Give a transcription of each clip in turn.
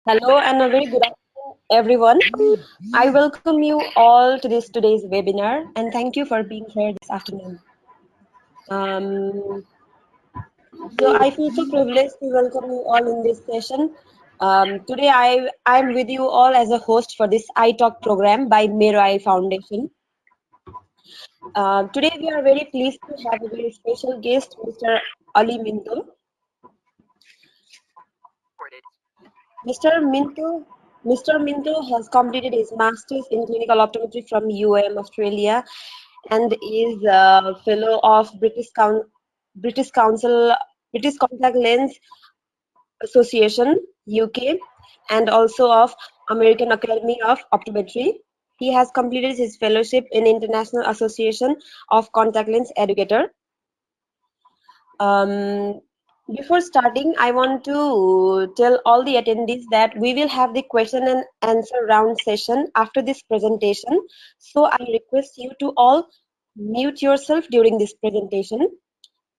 Hello and a very good afternoon, everyone. I welcome you all to this today's webinar and thank you for being here this afternoon. Um, so I feel so privileged to welcome you all in this session. Today I'm with you all as a host for this iTalk program by Mero Eye Foundation. Today we are very pleased to have a very special guest, Mr. Ali Minto. Mr. Minto, Mr. Minto has completed his master's in clinical optometry from Australia, and is a fellow of British Council, British Contact Lens Association, UK, and also of American Academy of Optometry. He has completed his fellowship in International Association of Contact Lens Educator. Um, Before starting, I want to tell all the attendees that we will have the question and answer round session after this presentation. So I request you to all mute yourself during this presentation.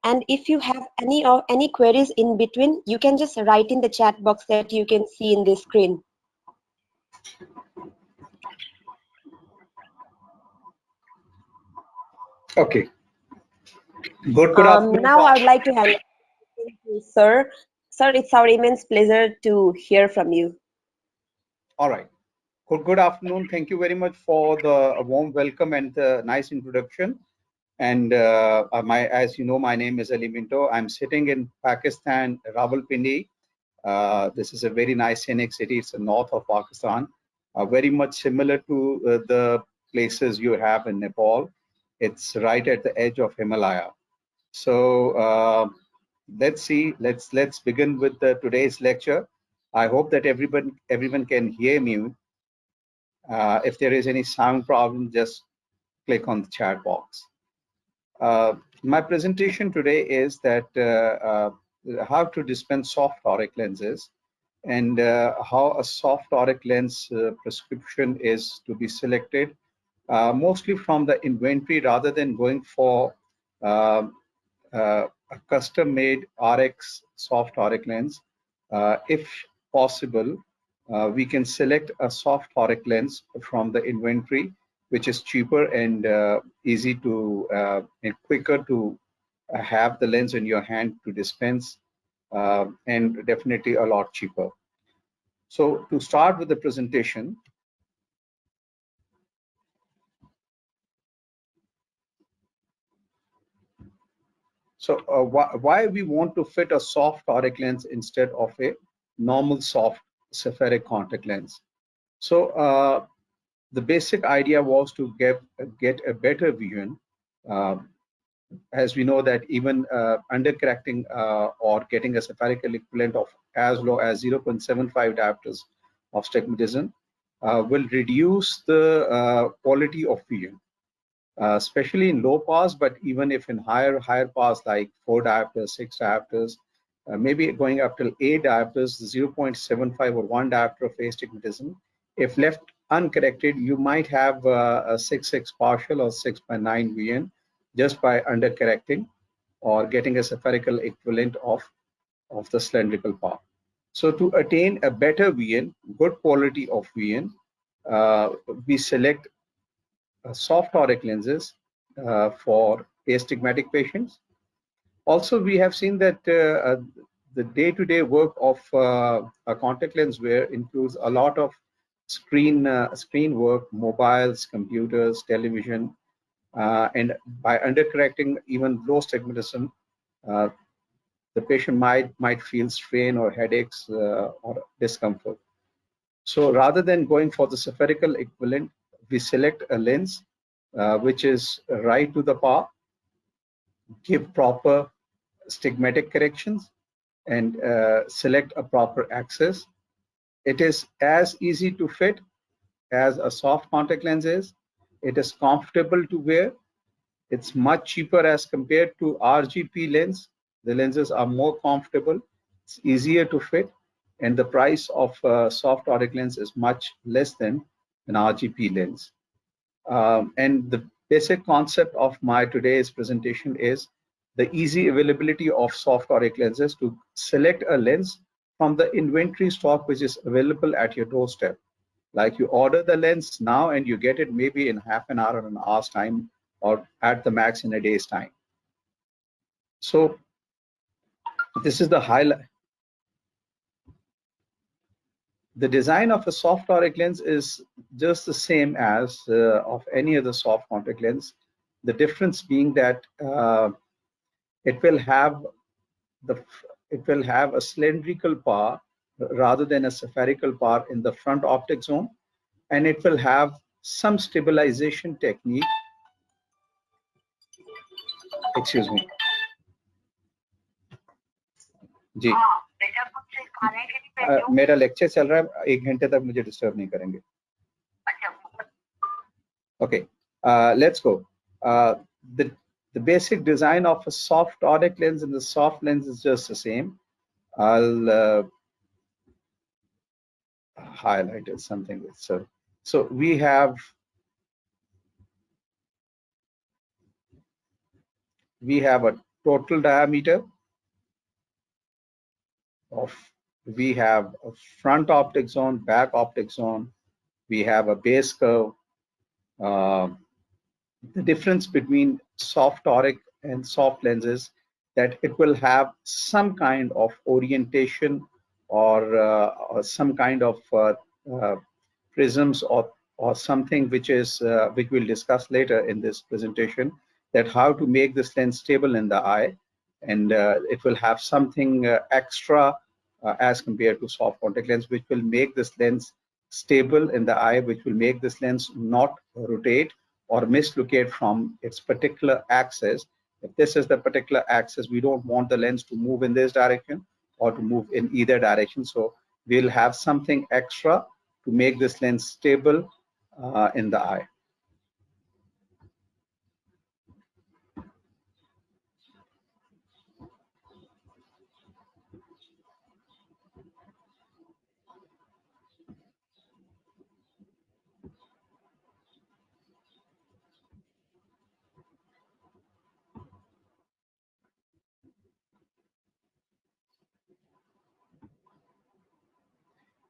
And if you have any queries in between, you can just write in the chat box that you can see in the screen. Okay. Good afternoon. Now I'd like to hand it to Sir. Sir, it's our immense pleasure to hear from you. All right. Good afternoon. Thank you very much for the warm welcome and the nice introduction. And as you know, my name is Ali Minto. I'm sitting in Pakistan, Rawalpindi. This is a very nice scenic city. It's the north of Pakistan, very much similar to the places you have in Nepal. It's right at the edge of Himalaya. So let's see. Let's begin with today's lecture. I hope that everyone can hear me. If there is any sound problem, just click on the chat box. My presentation today is that how to dispense soft toric lenses and how a soft toric lens prescription is to be selected, mostly from the inventory rather than going for a custom-made RX soft toric lens. If possible, we can select a soft toric lens from the inventory, which is cheaper and easy to and quicker to have the lens in your hand to dispense, and definitely a lot cheaper. So to start with the presentation, so why we want to fit a soft toric lens instead of a normal soft spheric contact lens? So the basic idea was to get a better vision. Uh, as we know that even undercorrecting or getting a spherical equivalent of as low as 0.75 diopters of astigmatism will reduce the quality of vision, especially in low pass, but even if in higher pass like 4 diopters, 6 diopters, maybe going up till 8 diopters, 0.75 or 1 diopter of astigmatism, if left uncorrected, you might have a 6.6 partial or 6.9 vision just by undercorrecting or getting a spherical equivalent of the cylindrical part. So to attain a better vision, good quality of vision, we select soft toric lenses for astigmatic patients. Also, we have seen that the day-to-day work of a contact lens wear includes a lot of screen work, mobiles, computers, television, and by undercorrecting even low astigmatism, uh, the patient might feel strain or headaches or discomfort. So rather than going for the spherical equivalent, we select a lens which is right to the par, give proper stigmatic corrections, and select a proper axis. It is as easy to fit as a soft contact lens is. It is comfortable to wear. It's much cheaper as compared to RGP lens. The lenses are more comfortable. It's easier to fit, and the price of soft toric lens is much less than an RGP lens. And the basic concept of my today's presentation is the easy availability of soft toric lenses to select a lens from the inventory stock which is available at your doorstep. Like you order the lens now and you get it maybe in half an hour or an hour's time, or at the max in a day's time. So this is the highlight. The design of a soft toric lens is just the same as of any other soft contact lens. The difference being that it will have a cylindrical bar rather than a spherical bar in the front optic zone, and it will have some stabilization technique. Excuse me. जी मेरा lecture चल रहा है, 1 घंटे तक मुझे disturb नहीं करेंगे. Okay, let's go. The basic design of a soft toric lens and the soft lens is just the same. I'll highlight it something. So we have a total diameter of, we have a front optic zone, back optic zone, we have a base curve. The difference between soft toric and soft lenses that it will have some kind of orientation or some kind of prisms or something which we'll discuss later in this presentation, that how to make this lens stable in the eye, and it will have something extra as compared to soft contact lens, which will make this lens stable in the eye, which will make this lens not rotate or mislocate from its particular axis. If this is the particular axis, we don't want the lens to move in this direction or to move in either direction. So we'll have something extra to make this lens stable in the eye.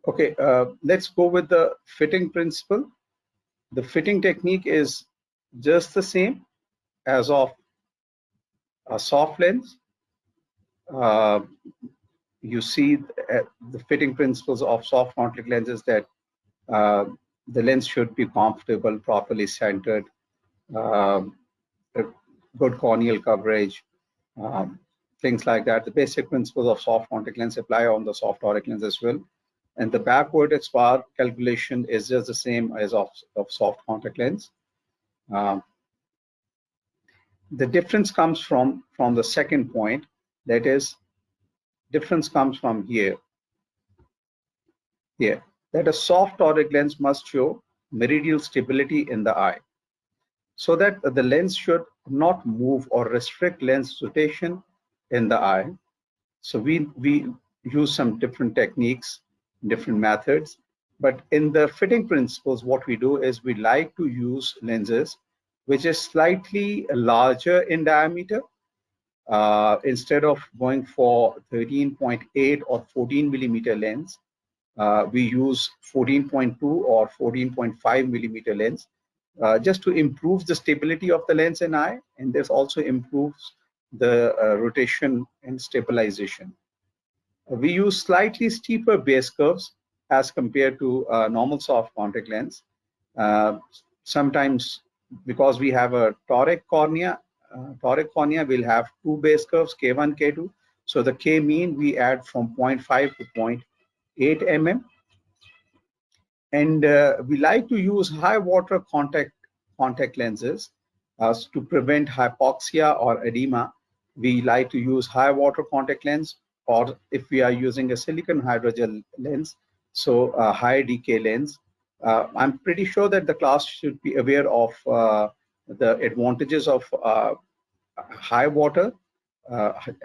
Okay, let's go with the fitting principle. The fitting technique is just the same as of a soft lens. You see the fitting principles of soft contact lenses, that the lens should be comfortable, properly centered, good corneal coverage, things like that. The basic principles of soft contact lens apply on the soft toric lens as well. And the back vertex bar calculation is just the same as of soft contact lens. The difference comes from the second point, that is, difference comes from here, that a soft toric lens must show meridial stability in the eye, so that the lens should not move or restrict lens rotation in the eye. So we use some different techniques, different methods, but in the fitting principles, what we do is we like to use lenses which is slightly larger in diameter. Instead of going for 13.8 or 14 millimeter lens, we use 14.2 or 14.5 millimeter lens, just to improve the stability of the lens in eye, and this also improves the rotation and stabilization. We use slightly steeper base curves as compared to normal soft contact lens. Sometimes, because we have a toric cornea, will have two base curves, K1, K2. So the K mean we add from 0.5 to 0.8 mm. And we like to use high water contact lenses to prevent hypoxia or edema. We like to use high water contact lens, or if we are using a silicon hydrogel lens, so a high decay lens. I'm pretty sure that the class should be aware of the advantages of high water.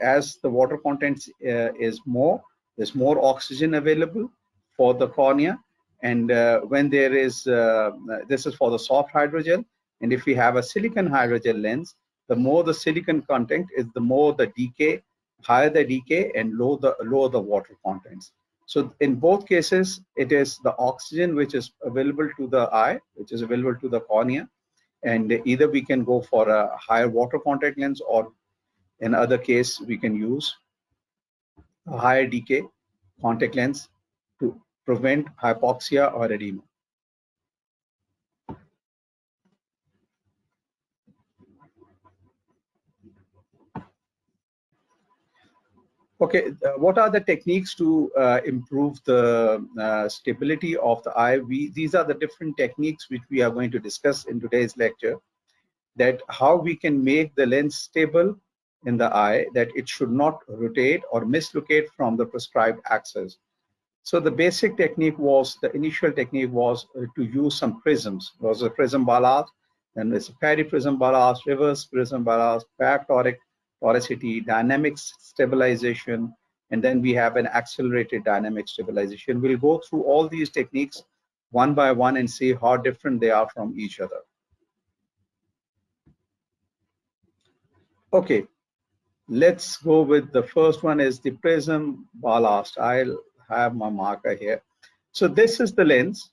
As the water content is more, there's more oxygen available for the cornea. And when there is, this is for the soft hydrogel. And if we have a silicon hydrogel lens, the more the silicon content is, the more the decay higher the decay and lower the water contents. So in both cases, it is the oxygen which is available to the eye, which is available to the cornea, and either we can go for a higher water contact lens, or in other case we can use a higher decay contact lens to prevent hypoxia or edema. Okay, what are the techniques to improve the stability of the eye? These are the different techniques which we are going to discuss in today's lecture, that how we can make the lens stable in the eye, that it should not rotate or mislocate from the prescribed axis. So the basic technique was, the initial technique was to use some prisms. There was a prism ballast, then there's a periprism ballast, reverse prism ballast, back toricity, dynamic stabilization, and then we have an accelerated dynamic stabilization. We'll go through all these techniques one by one and see how different they are from each other. Okay, let's go with the first one is the prism ballast. I'll have my marker here. So this is the lens.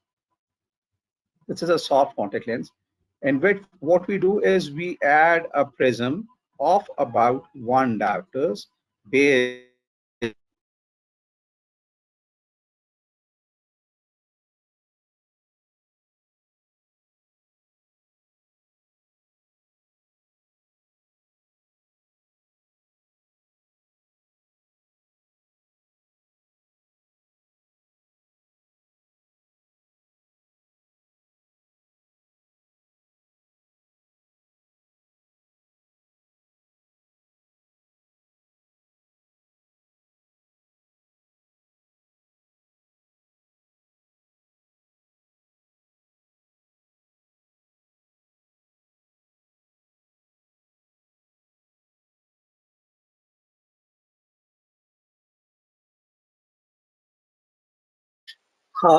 This is a soft contact lens. And what we do is we add a prism of about 1 diopters based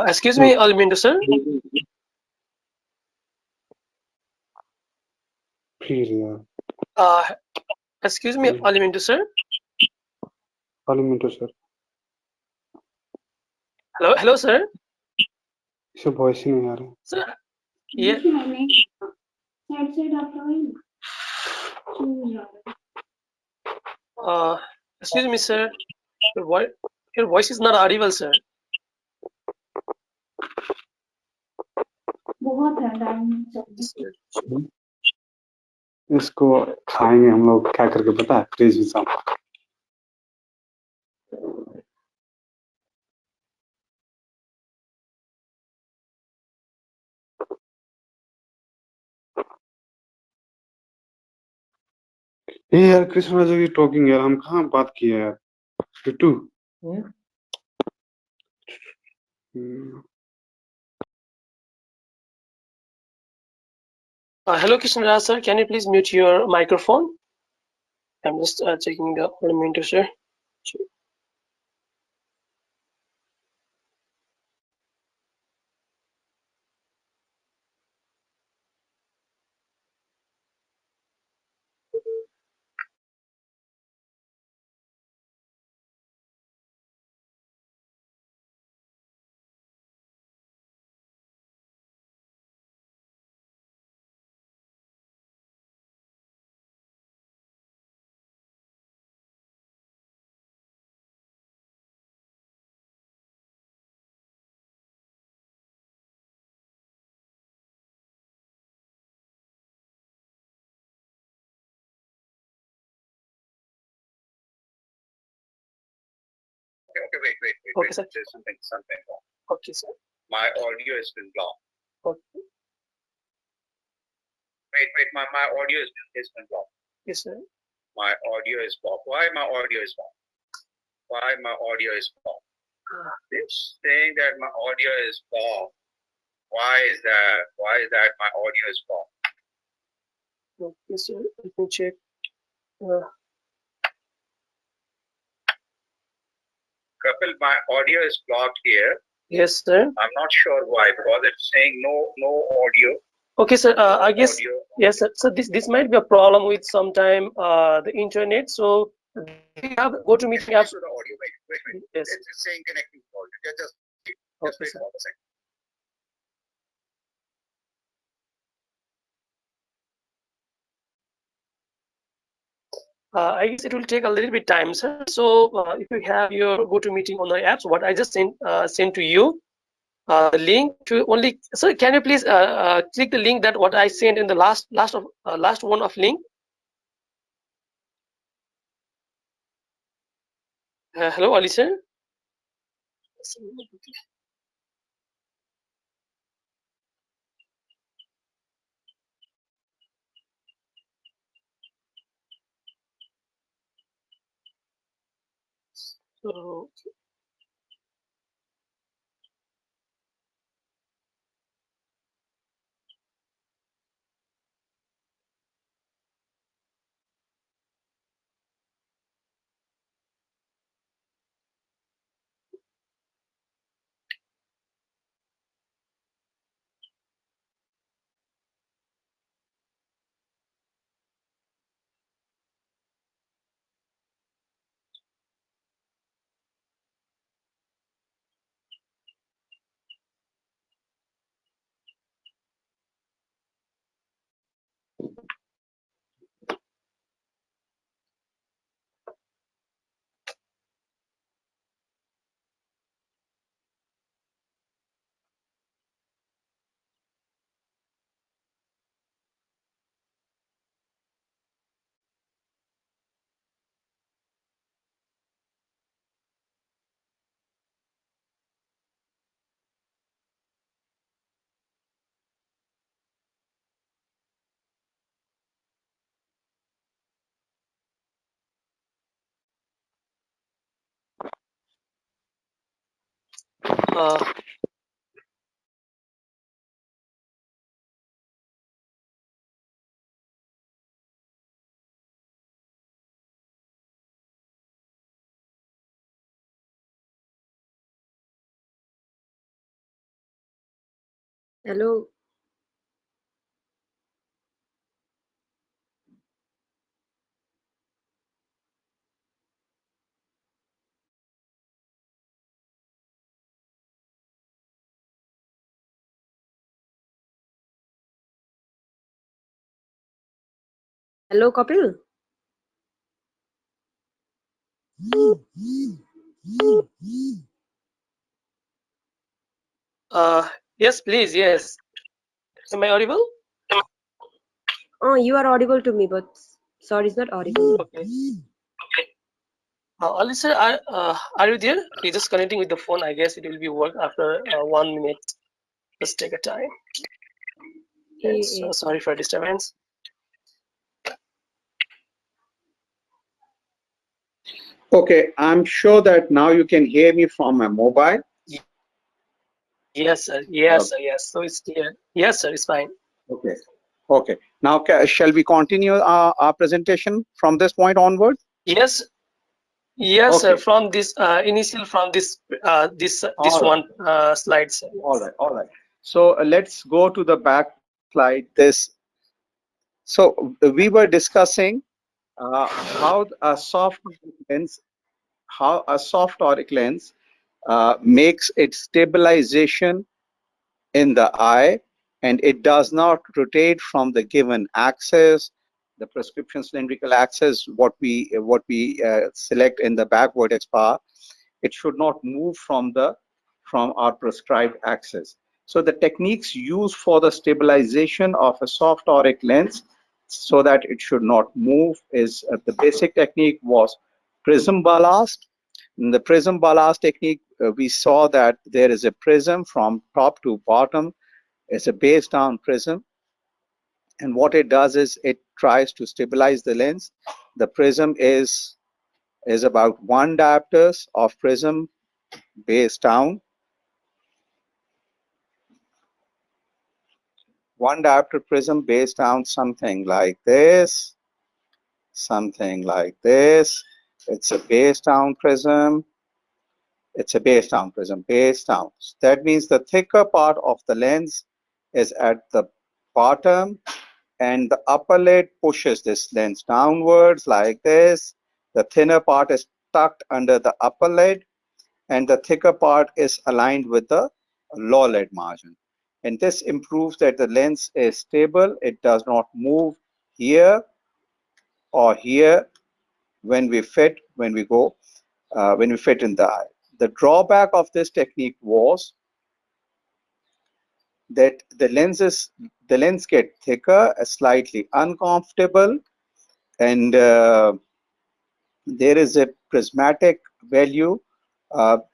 Excuse me, Almindo sir. Please, yeah. Excuse me, Almindo sir. Alimentor, sir. Hello, sir. इससे voice ही नहीं आ रहा. Sir, yeah. Excuse me, sir. Your voice is not audible, sir. इसको खाएंगे हम लोग क्या करके पता है? फ्रिज में सब. ये यार कृष्णा जी की टॉकिंग यार, हम कहाँ बात किए यार? To. Hello, Krishnaraj sir. Can you please mute your microphone? I'm just checking the Almindo sir. Okay, wait. Okay, sir. There's something wrong. Okay, sir. My audio has been blocked. Okay. Wait, my audio has been blocked. Yes, sir. My audio is blocked. Why my audio is blocked? Why my audio is blocked? It's saying that my audio is blocked. Why is that? Why is that my audio is blocked? Okay, sir. Let me check. Kapil, my audio is blocked here. Yes, sir. I'm not sure why, because it's saying no audio. Okay, sir. I guess Audio. yes, sir. So this might be a problem with sometime the internet. So Do you have GoToMeeting apps? The audio. Wait. Yes. It's saying connecting call. Just Okay, wait sir. for a second. I guess it will take a little bit time, sir. So if you have your GoToMeeting on the apps, what I just sent to you, the link to only. So can you please click the link that what I sent in the last one of link. Hello, Ali sir. So uh, Hello. Hello, Kapil. yes, please. Yes. Am I audible? Oh, you are audible to me, but sorry, it's not audible. Okay. Ali sir, are you there? You're just connecting with the phone. I guess it will be work after 1 minute. Just take a time. Yes. Eh, Sorry for disturbance. Okay, I'm sure that now you can hear me from my mobile. Yes, sir. Yes, Uh, sir. Yes. So it's clear. Yes, sir. It's fine. okay. Okay. Now, shall we continue our presentation from this point onward? Yes. Yes, sir. Okay. From this initial from this All right. one slide, sir. All Yes. right. All right. So let's go to the back slide. So we were discussing how a soft lens, how a soft toric lens makes its stabilization in the eye, and it does not rotate from the given axis, the prescription cylindrical axis, what we select in the back vertex bar. It should not move from our prescribed axis. So the techniques used for the stabilization of a soft toric lens so that it should not move is the basic technique was prism ballast. In the prism ballast technique, we saw that there is a prism from top to bottom. It's a base down prism, and what it does is it tries to stabilize the lens. The prism is about 1 diopters of prism base down, 1 diopter prism base down, something like this, something like this. It's a base down prism. It's a base down prism, base down. That means the thicker part of the lens is at the bottom, and the upper lid pushes this lens downwards like this. The thinner part is tucked under the upper lid, and the thicker part is aligned with the lower lid margin. And this improves that the lens is stable. It does not move here or here when we fit, when we fit in the eye. The drawback of this technique was that the lens get thicker, slightly uncomfortable, and there is a prismatic value,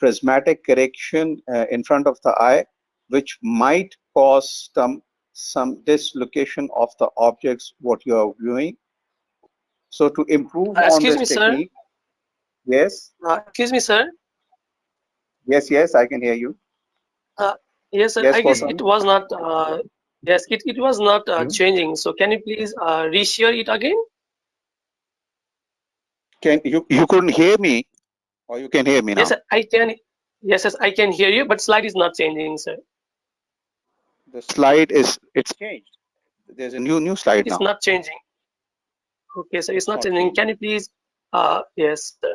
prismatic correction in front of the eye, which might cause some dislocation of the objects what you are viewing. So to improve on Excuse this me, sir. technique, yes, Excuse me, sir. yes, I can hear you. Uh, yes, sir. Yes, I guess it Gautam, was not. Yes, it was not you changing. So can you please reshare it again? can you couldn't hear me, or you can hear me Yes, now? sir, I can. Yes, I can hear you, but slide is not changing, sir. The slide is it's changed. There's a new slide It's now. not changing. Okay, so it's It's not not changing. Can changing. you please? Yes, sir.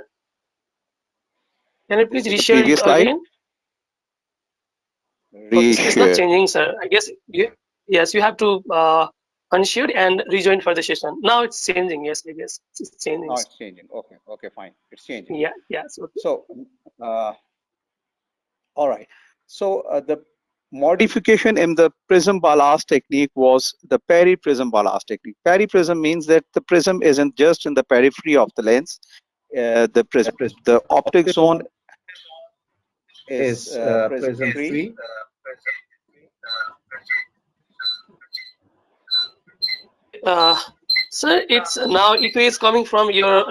Can you please This is the reshare it previous slide. again? Okay, so it's not Reshare. changing, sir. I guess yes, you have to unshare and rejoin for the session. Now it's changing. Yes, I guess it's changing. Now it's changing. Okay, fine. It's changing. Yeah, yes. Okay. So, uh, all right. So the modification in the prism ballast technique was the peri-prism ballast technique. Peri-prism means that the prism isn't just in the periphery of the lens. The optic zone is prism free. Sir, it's now echo is coming from your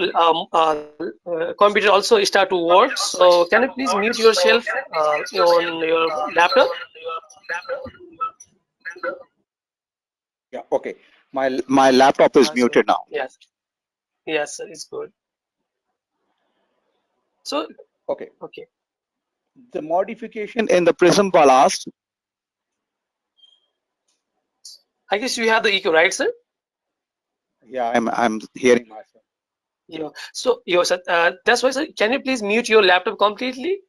computer also start to work. So can you please mute yourself on your laptop? Yeah. Okay. My laptop is Sir. muted now. Yes, yes, sir, it's good. So Okay. okay, The modification in the prism ballast. I guess you have the echo, right, sir? Yeah, I'm hearing myself. Yeah. So yes, sir, that's why, sir. Can you please mute your laptop completely?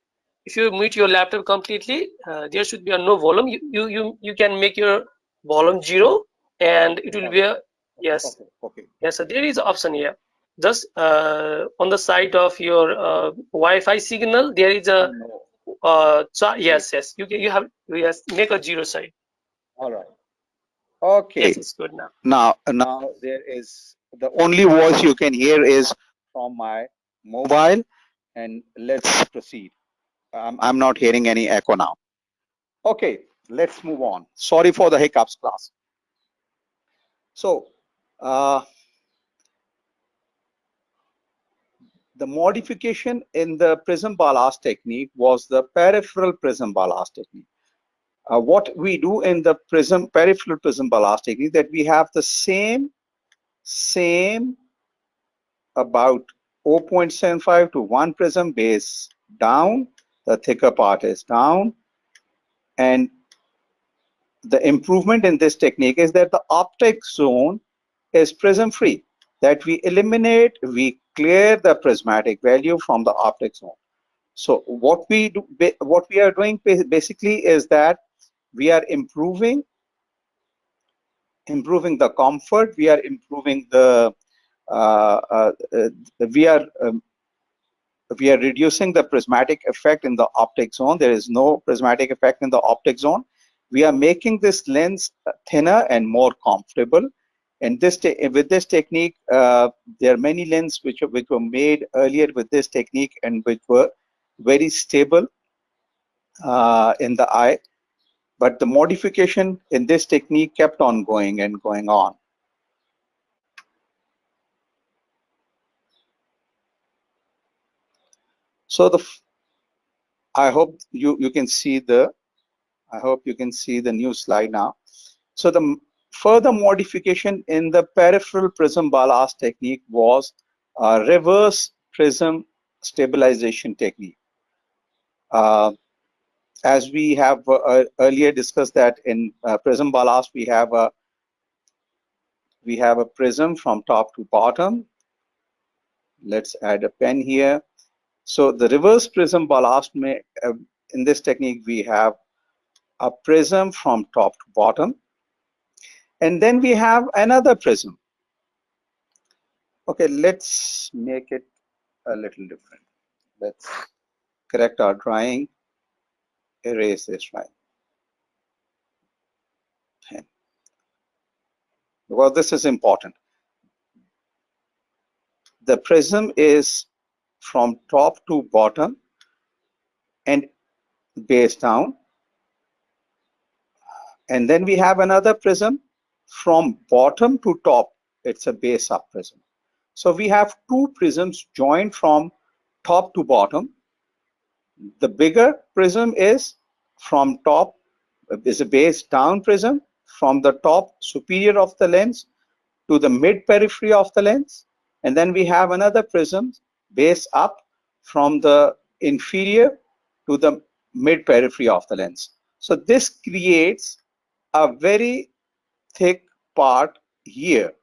If you mute your laptop completely, there should be a no volume. You can make your volume 0, and it will be a yes. Okay. Yes, so there is an option here. Just on the side of your Wi-Fi signal, there is a No. yes. You have yes, make a 0 side. All right. Yes, Okay. it's good now. Now there is the only voice you can hear is from my mobile, and let's proceed. I'm not hearing any echo now. Okay, let's move on. Sorry for the hiccups, class. So, uh, the modification in the prism ballast technique was the peripheral prism ballast technique. What we do in the peripheral prism ballast technique, that we have the same about 0.75 to 1 prism base down, the thicker part is down, and the improvement in this technique is that the optic zone is prism free, that we clear the prismatic value from the optic zone. So what we are doing basically is that we are improving the comfort, we are improving the uh, uh, uh, we are reducing the prismatic effect in the optic zone. There is no prismatic effect in the optic zone. We are making this lens thinner and more comfortable. And with this technique, there are many lenses which were made earlier with this technique and which were very stable in the eye. But the modification in this technique kept on going and going on. So I hope you can see the new slide now. So the further modification in the peripheral prism ballast technique was a reverse prism stabilization technique. As we have earlier discussed that in prism ballast we have a prism from top to bottom. Let's add a pen here. So the reverse prism ballast in this technique, we have a prism from top to bottom, and then we have another prism. Okay, let's make it a little different. Let's correct our drawing, erase this right, because this is important. The prism is from top to bottom and base down, and then we have another prism from bottom to top. It's a base up prism. So we have two prisms joined from top to bottom. The bigger prism is from top, is a base down prism from the top superior of the lens to the mid periphery of the lens. And then we have another prism base up from the inferior to the mid periphery of the lens. So this creates a very thick part here,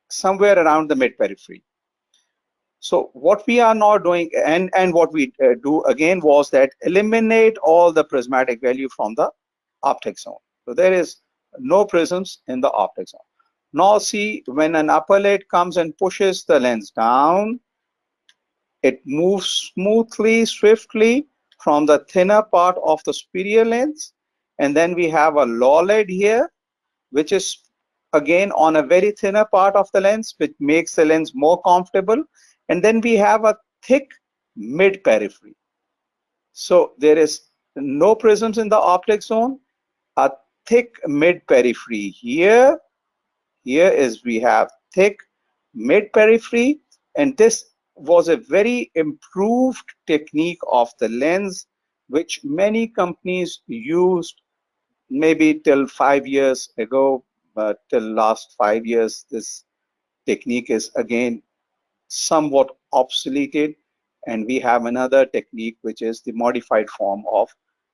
somewhere around the mid periphery. So what we are now doing, and what we do again, was that eliminate all the prismatic value from the optic zone. So there is no prisms in the optic zone. Now see, when an upper lid comes and pushes the lens down, it moves smoothly, swiftly from the thinner part of the superior lens, and then we have a lower lid here, which is again on a very thinner part of the lens, which makes the lens more comfortable. And then we have a thick mid periphery. So there is no prisms in the optic zone, a thick mid periphery here. Here is we have thick mid periphery, and this was a very improved technique of the lens, which many companies used maybe till 5 years ago, but till last 5 years, this technique is again somewhat obsoleted, and we have another technique, which is the modified form of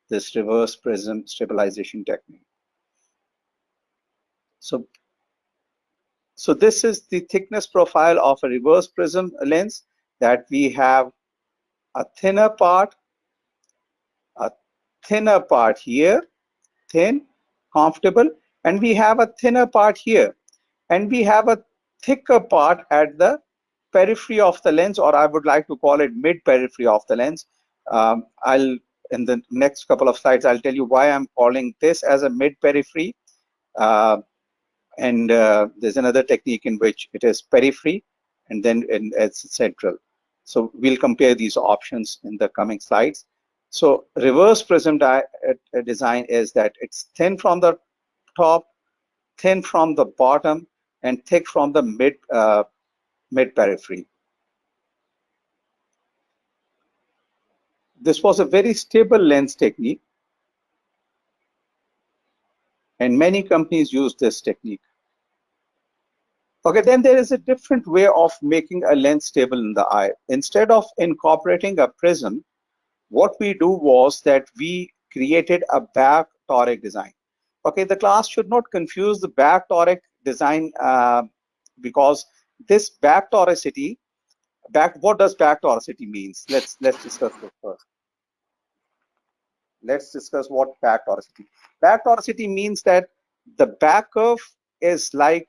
this reverse prism stabilization technique. So this is the thickness profile of a reverse prism lens, that we have a thinner part here, thin, comfortable, and we have a thinner part here, and we have a thicker part at the periphery of the lens, or I would like to call it mid periphery of the lens. I'll, in the next couple of slides, I'll tell you why I'm calling this as a mid periphery. And there's another technique in which it is periphery, and then it's central. So we'll compare these options in the coming slides. So reverse prism design is that it's thin from the top, thin from the bottom, and thick from the mid periphery. This was a very stable lens technique, and many companies use this technique. Okay, then there is a different way of making a lens stable in the eye. Instead of incorporating a prism, what we do was that we created a back toric design. Okay, the class should not confuse the back toric design, because this back toricity, what does back toricity means? Let's discuss this first. Let's discuss what back toricity. Back toricity means that the back curve is like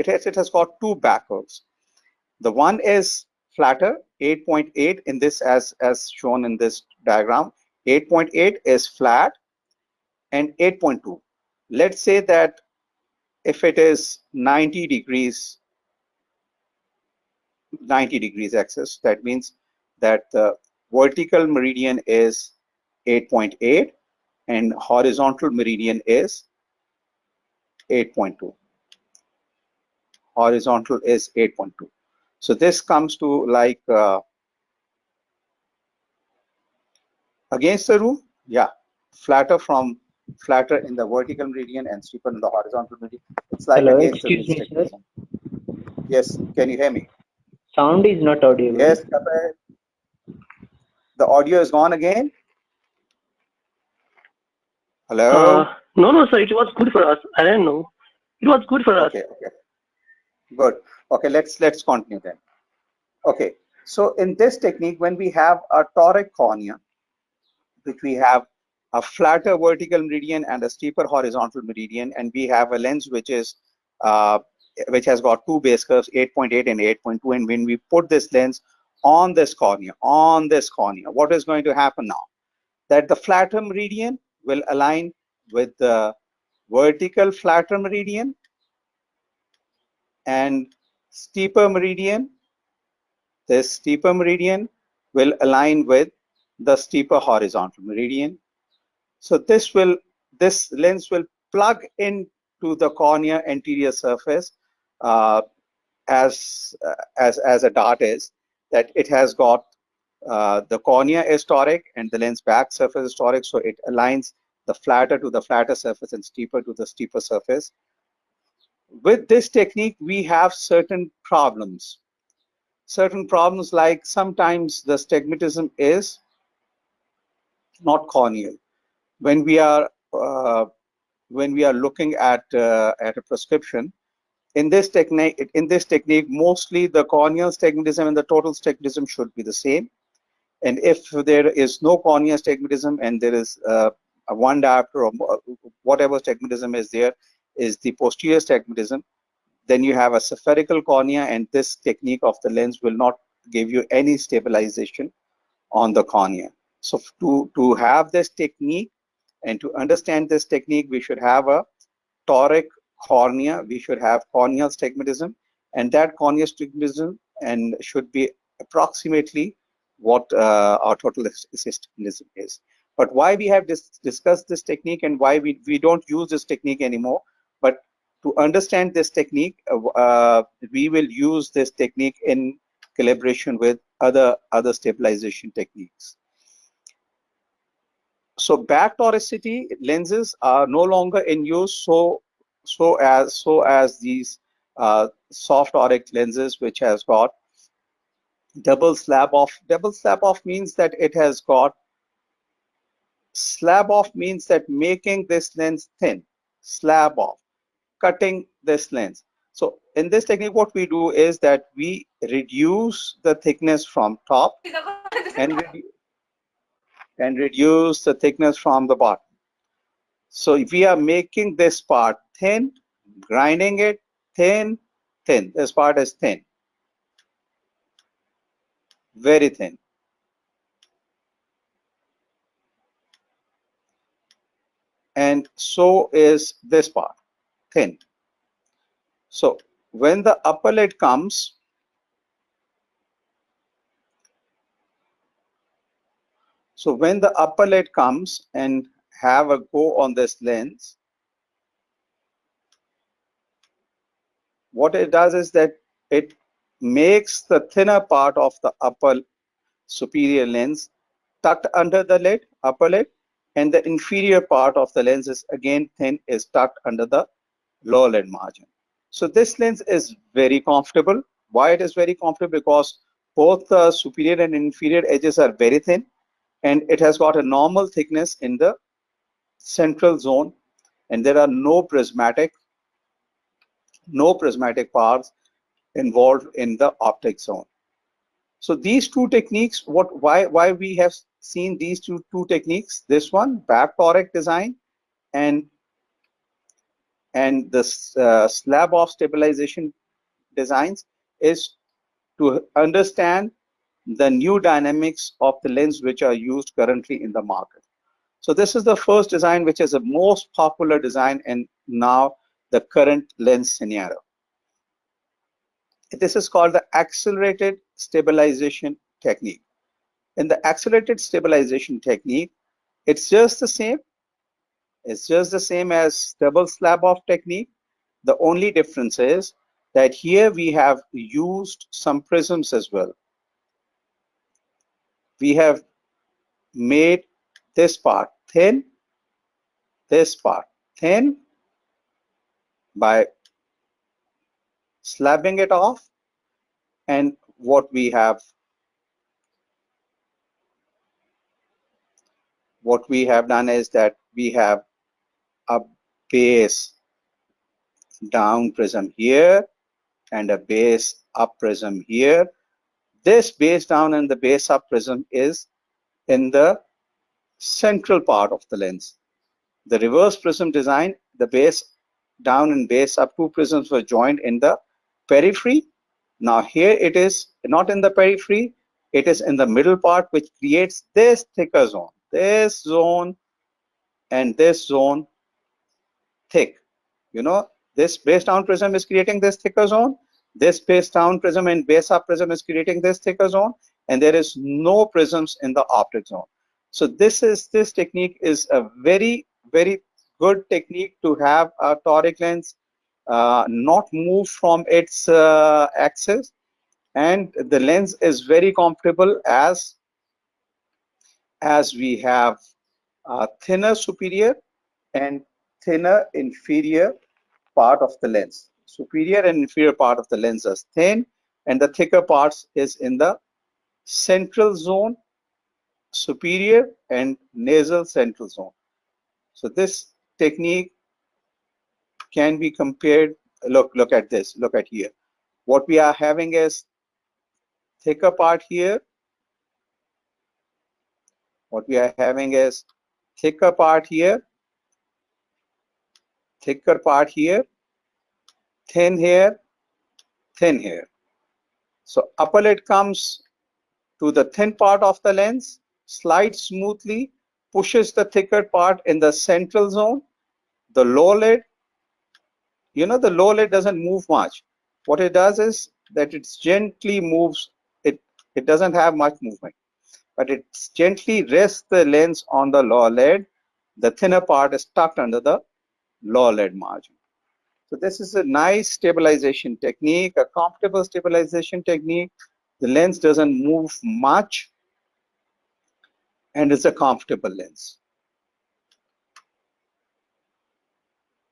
it has got two back curves. The one is flatter, 8.8 in this, as shown in this diagram. 8.8 is flat, and 8.2. Let's say that if it is 90 degrees axis, that means that the vertical meridian is 8.8 and horizontal meridian is 8.2. Horizontal is 8.2. So this comes to like against the rule, yeah, flatter in the vertical meridian and steeper in the horizontal meridian. It's like Hello, against the excuse me, sir. Yes, can you hear me? Sound is not audible. Yes, the audio is gone again. Hello. No, sir. It was good for us. I don't know. It was good for us. Okay. Good. Okay, let's continue then. Okay, so in this technique, when we have a toric cornea, which we have a flatter vertical meridian and a steeper horizontal meridian, and we have a lens uh, which has got two base curves, 8.8 and 8.2, and when we put this lens on this cornea, what is going to happen now? That the flatter meridian will align with the vertical flatter meridian, and steeper meridian, this steeper meridian will align with the steeper horizontal meridian. So this lens will plug into the cornea anterior surface uh, as a dart is, that it has got the cornea is toric and the lens back surface is toric, so it aligns the flatter to the flatter surface and steeper to the steeper surface. With this technique, we have certain problems. Certain problems like sometimes the stigmatism is not corneal. When we are looking at a prescription, in this technique, mostly the corneal stigmatism and the total stigmatism should be the same. And if there is no corneal stigmatism and there is a one diopter or whatever stigmatism is there is the posterior stigmatism, then you have a spherical cornea, and this technique of the lens will not give you any stabilization on the cornea. So to have this technique and to understand this technique, we should have a toric cornea, we should have corneal stigmatism, and that corneal stigmatism and should be approximately what our total stigmatism is. But why we have discussed this technique and why we don't use this technique anymore, but to understand this technique, we will use this technique in collaboration with other stabilization techniques. So back toricity lenses are no longer in use so as these soft toric lenses, which has got double slab off. Double slab off means that it has got slab off means that making this lens thin, slab off, cutting this lens. So in this technique, what we do is that we reduce the thickness from top and, reduce the thickness from the bottom. So if we are making this part thin, grinding it thin, thin, this part is thin, very thin. And so is this part, thin. So when the upper lid comes, and have a go on this lens, what it does is that it makes the thinner part of the upper superior lens tucked under the lid, upper lid, and the inferior part of the lens is again thin, is tucked under the lower lid margin. So this lens is very comfortable. Why it is very comfortable? Because both the superior and inferior edges are very thin, and it has got a normal thickness in the central zone, and there are no prismatic parts involved in the optic zone. So these two techniques, why we have seen these two techniques, this one back toric design and this slab off stabilization designs, is to understand the new dynamics of the lens which are used currently in the market. So this is the first design, which is the most popular design in now the current lens scenario. This is called the accelerated stabilization technique. In the accelerated stabilization technique, it's just the same. It's just the same as double slab off technique. The only difference is that here we have used some prisms as well. We have made this part thin, this part thin by slabbing it off, and what we have done is that we have a base down prism here, and a base up prism here. This base down and the base up prism is in the central part of the lens. The reverse prism design, the base down and base up two prisms were joined in the periphery. Now here it is not in the periphery, it is in the middle part, which creates this thicker zone. This zone and this zone thick. You know, this base down prism is creating this thicker zone. This base down prism and base up prism is creating this thicker zone, and there is no prisms in the optic zone. So this technique is a very, very good technique to have a toric lens not move from its axis, and the lens is very comfortable as we have thinner superior and thinner inferior part of the lens. Superior and inferior part of the lens is thin, and the thicker parts is in the central zone, superior and nasal central zone. So this technique can be compared. Look at this. Look at here. What we are having is thicker part here. What we are having is thicker part here, thicker part here, thin here, thin here. So upper lid comes to the thin part of the lens, slides smoothly, pushes the thicker part in the central zone. The lower lid, you know, the lower lid doesn't move much. What it does is that it gently moves, it doesn't have much movement, but it gently rests the lens on the lower lid. The thinner part is tucked under the lower lid margin. So this is a nice stabilization technique, a comfortable stabilization technique. The lens doesn't move much, and it's a comfortable lens.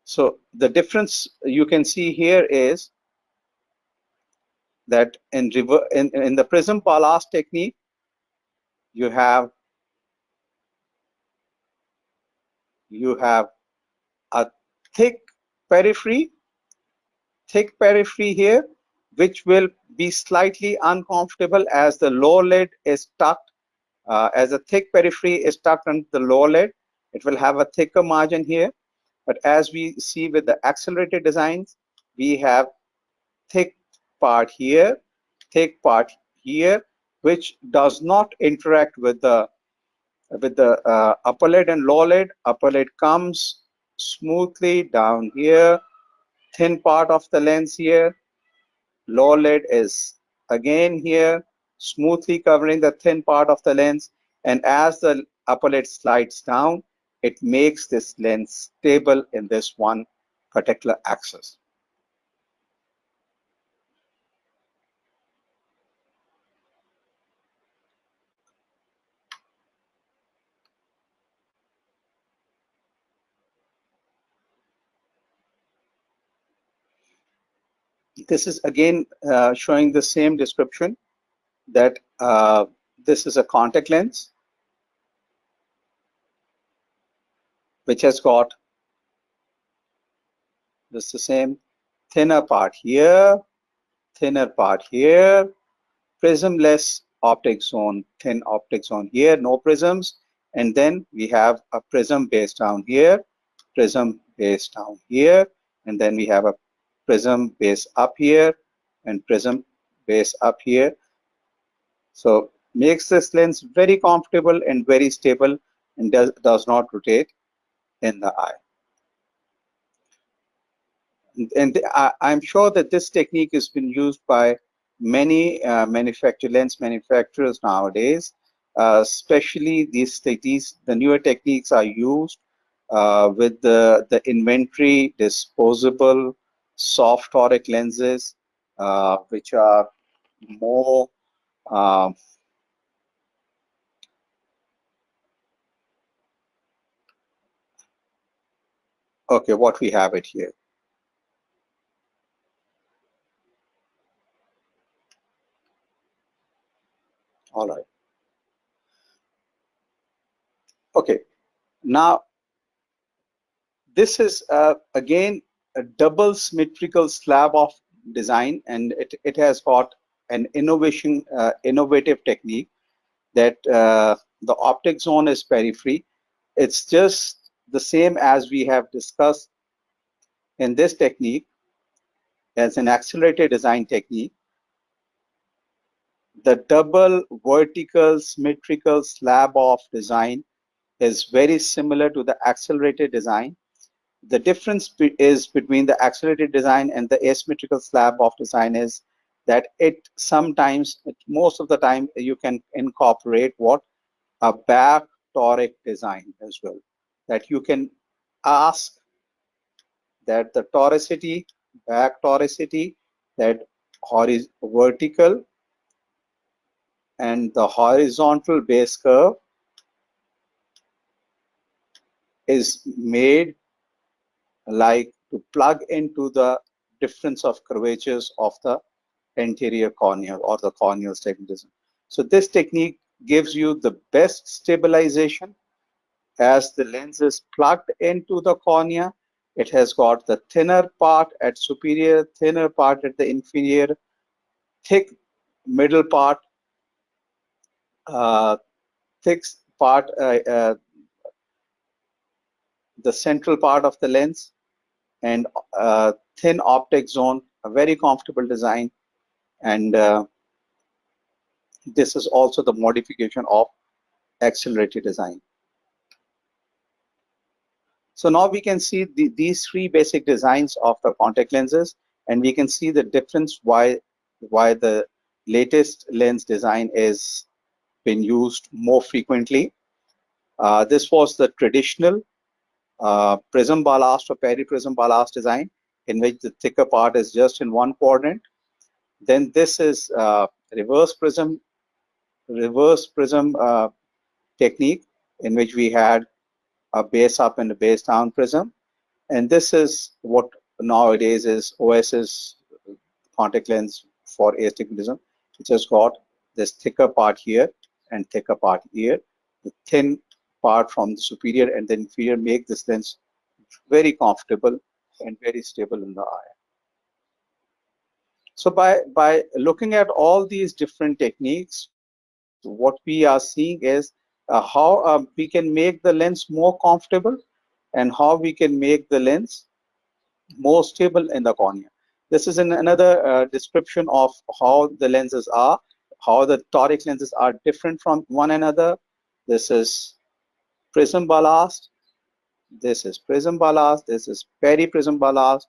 So the difference you can see here is that in the prism ballast technique, you have a thick periphery here, which will be slightly uncomfortable as the lower lid is tucked, as a thick periphery is tucked under the lower lid. It will have a thicker margin here. But as we see with the accelerated designs, we have thick part here, thick part here, which does not interact with the upper lid and lower lid. Upper lid comes smoothly down here, thin part of the lens here. Lower lid is again here, smoothly covering the thin part of the lens. And as the upper lid slides down, it makes this lens stable in this one particular axis. This is again showing the same description, that this is a contact lens which has got just the same thinner part here, thinner part here, prismless optic zone, thin optic zone here, no prisms, and then we have a prism base down here, prism base down here, and then we have a prism base up here and prism base up here. So makes this lens very comfortable and very stable, and does not rotate in the eye. And I'm sure that this technique has been used by many lens manufacturers nowadays. Especially the newer techniques are used with the inventory disposable soft toric lenses, which are more okay. What we have it here. All right. Okay. Now this is again a double symmetrical slab of design, and it has got an innovative technique that the optic zone is periphery. It's just the same as we have discussed in this technique as an accelerated design technique. The double vertical symmetrical slab of design is very similar to the accelerated design. The difference is between the accelerated design and the asymmetrical slab of design is that it sometimes, most of the time, you can incorporate what? A back toric design as well. That you can ask that the toricity, back toricity, that vertical and the horizontal base curve is made like to plug into the difference of curvatures of the anterior cornea or the corneal stigmatism. So this technique gives you the best stabilization as the lens is plugged into the cornea. It has got the thinner part at superior, thinner part at the inferior, thick middle part, uh, thick part, the central part of the lens, and thin optic zone, a very comfortable design. And this is also the modification of accelerated design. So now we can see these three basic designs of the contact lenses, and we can see the difference why the latest lens design is been used more frequently. This was the traditional prism ballast or peri-prism ballast design, in which the thicker part is just in one quadrant. Then this is reverse prism technique, in which we had a base up and a base down prism. And this is what nowadays is OS's contact lens for astigmatism. It has got this thicker part here and thicker part here. The thin part from the superior and the inferior make this lens very comfortable and very stable in the eye. So by looking at all these different techniques, what we are seeing is how we can make the lens more comfortable and how we can make the lens more stable in the cornea. This is another description of how the lenses are, how the toric lenses are different from one another. This is prism ballast, this is prism ballast, this is peri-prism ballast,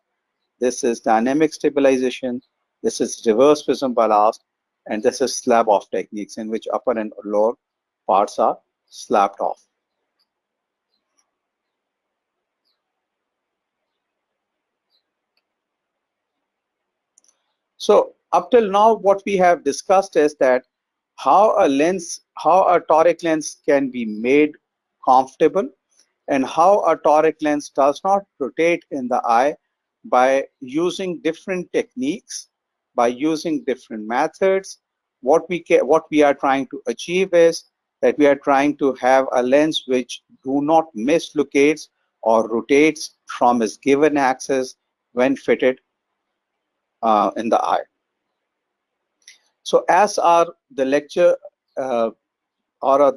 this is dynamic stabilization, this is reverse prism ballast, and this is slab off techniques, in which upper and lower parts are slapped off. So up till now, what we have discussed is that how a toric lens can be made comfortable, and how a toric lens does not rotate in the eye by using different techniques, by using different methods. What we are trying to achieve is that we are trying to have a lens which do not mislocates or rotates from its given axis when fitted in the eye. So as the lecture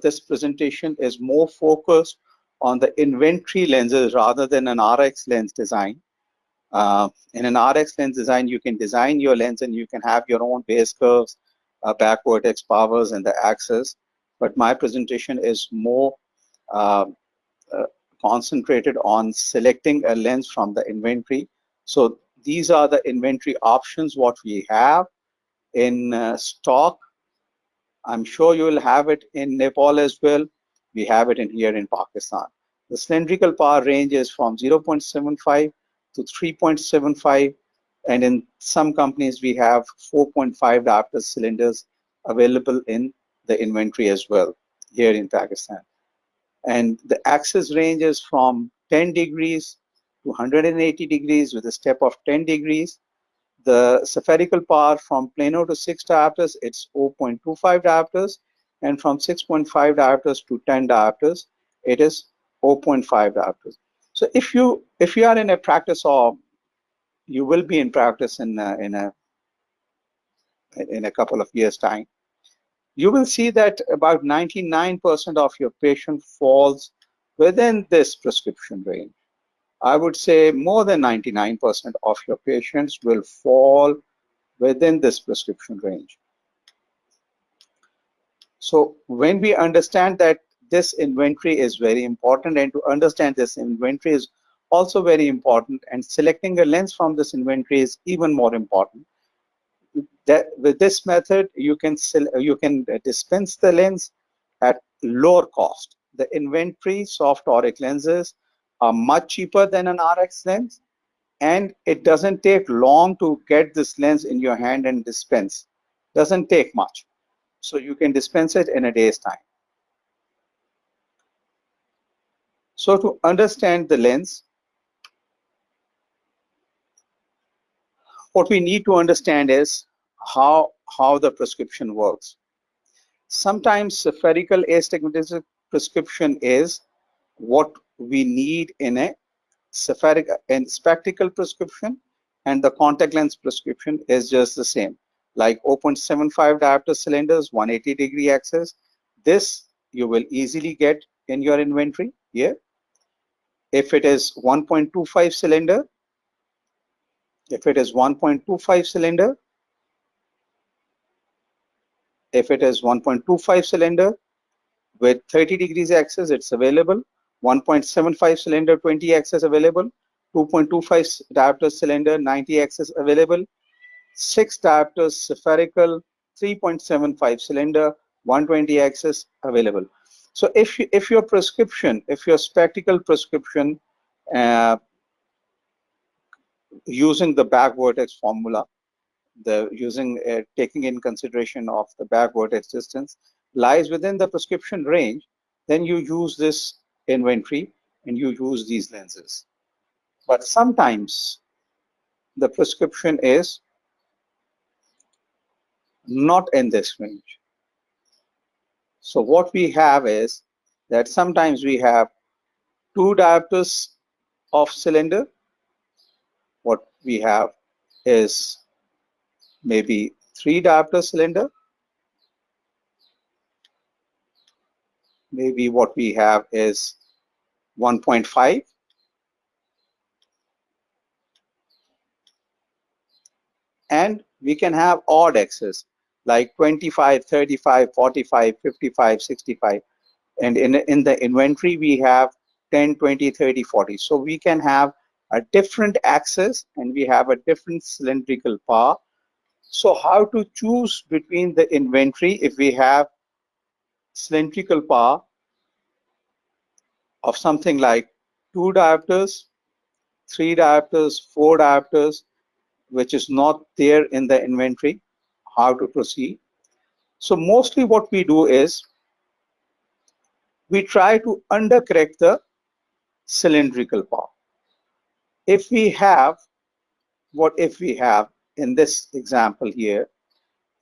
this presentation is more focused on the inventory lenses rather than an RX lens design. In an RX lens design, you can design your lens and you can have your own base curves, back vertex powers, and the axis. But my presentation is more uh, uh, concentrated on selecting a lens from the inventory. So these are the inventory options what we have in stock. I'm sure you will have it in Nepal as well. We have it in here in Pakistan. The cylindrical power range is from 0.75 to 3.75, and in some companies we have 4.5 diopter cylinders available in the inventory as well here in Pakistan. And the axis range is from 10 degrees to 180 degrees with a step of 10 degrees. The spherical power from plano to 6 diopters, it's 0.25 diopters, and from 6.5 diopters to 10 diopters, it is 0.5 diopters. So if you are in a practice of you will be in practice in a couple of years' time, you will see that about 99% of your patient falls within this prescription range. I would say more than 99% of your patients will fall within this prescription range. So when we understand that this inventory is very important, and to understand this inventory is also very important, and selecting a lens from this inventory is even more important. That with this method, you can dispense the lens at lower cost. The inventory soft toric lenses are much cheaper than an RX lens, and it doesn't take long to get this lens in your hand and dispense. Doesn't take much. So you can dispense it in a day's time. So to understand the lens, what we need to understand is how the prescription works. Sometimes spherical astigmatism prescription is what we need in a spheric and spectacle prescription, and the contact lens prescription is just the same, like 0.75 diopter cylinders, 180-degree axis. This you will easily get in your inventory here. If it is 1.25 cylinder, if it is 1.25 cylinder, if it is 1.25 cylinder with 30 degrees axis, it's available. 1.75 cylinder 20 axis available. 2.25 diopter cylinder 90 axis available. 6 diopters spherical 3.75 cylinder 120 axis available. So if your prescription, if your spectacle prescription using the back vertex formula, taking in consideration of the back vertex distance, lies within the prescription range, then you use this inventory and you use these lenses. But sometimes the prescription is not in this range. So what we have is that sometimes we have 2 diopters of cylinder. What we have is maybe 3 diopter cylinder. Maybe what we have is 1.5. And we can have odd axes like 25, 35, 45, 55, 65. And in the inventory, we have 10, 20, 30, 40. So we can have a different axis and we have a different cylindrical power. So how to choose between the inventory if we have cylindrical power of something like 2 diopters, 3 diopters, 4 diopters, which is not there in the inventory, how to proceed. So mostly what we do is we try to undercorrect the cylindrical power. If we have, what if we have in this example here,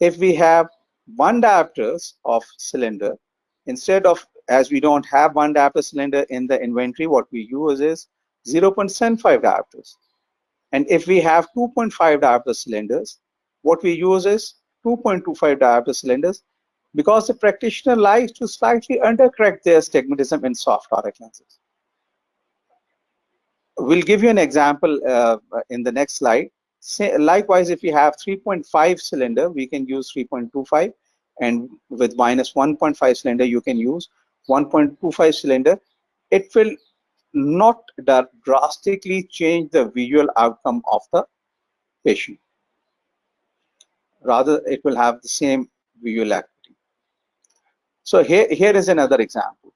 if we have 1 diopters of cylinder, instead of, as we don't have 1 diopter cylinder in the inventory, what we use is 0.75 diopters. And if we have 2.5 diopter cylinders, what we use is 2.25 diopter cylinders, because the practitioner likes to slightly undercorrect their astigmatism in soft toric lenses. We'll give you an example in the next slide. Likewise, if we have 3.5 cylinder, we can use 3.25, and with minus 1.5 cylinder, you can use 1.25 cylinder. It will not drastically change the visual outcome of the patient. Rather, it will have the same visual acuity. So here is another example.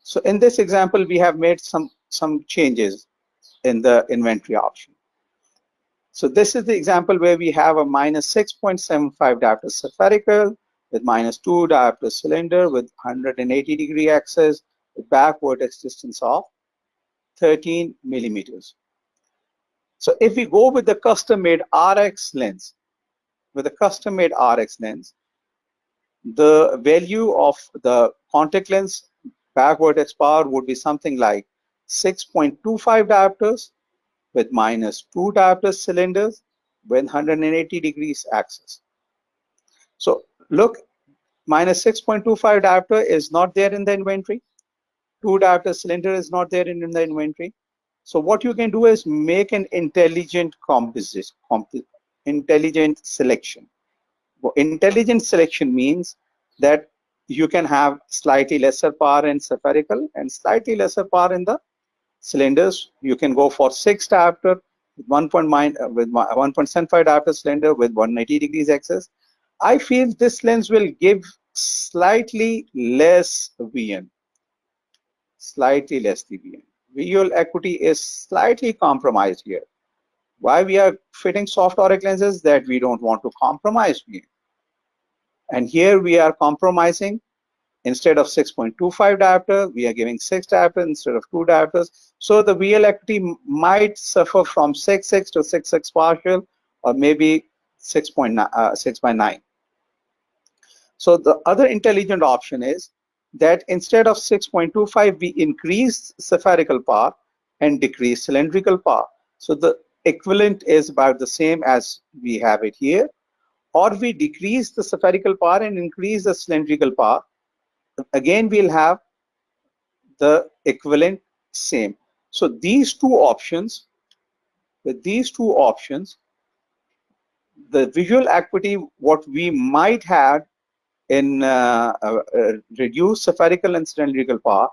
So in this example, we have made some changes in the inventory option. So this is the example where we have a minus 6.75 diopter spherical with minus 2 diopter cylinder with 180-degree axis with back vertex distance of 13 millimeters. So if we go with the custom-made RX lens, the value of the contact lens back vertex power would be something like 6.25 diopters with -2 diopter cylinders with 180 degrees axis. So look, -6.25 diopter is not there in the inventory. 2 diopter cylinder is not there in the inventory. So what you can do is make an intelligent composition, intelligent selection. Intelligent selection means that you can have slightly lesser power in spherical and slightly lesser power in the cylinders. You can go for 6 diopter with 1.75 diopter cylinder with 180 degrees axis. I feel this lens will give slightly less VN, slightly less VN. Visual acuity is slightly compromised here. Why we are fitting soft toric lenses? That we don't want to compromise VN. And here we are compromising. Instead of 6.25 diopter, we are giving 6 diopter instead of 2 diopters. So the VL acuity might suffer from 6.6 to 6.6 partial, or maybe 6.9. So the other intelligent option is that instead of 6.25, we increase spherical power and decrease cylindrical power. So the equivalent is about the same as we have it here, or we decrease the spherical power and increase the cylindrical power. Again, we'll have the equivalent same. So these two options, with these two options, the visual acuity, what we might have in reduced spherical and cylindrical power,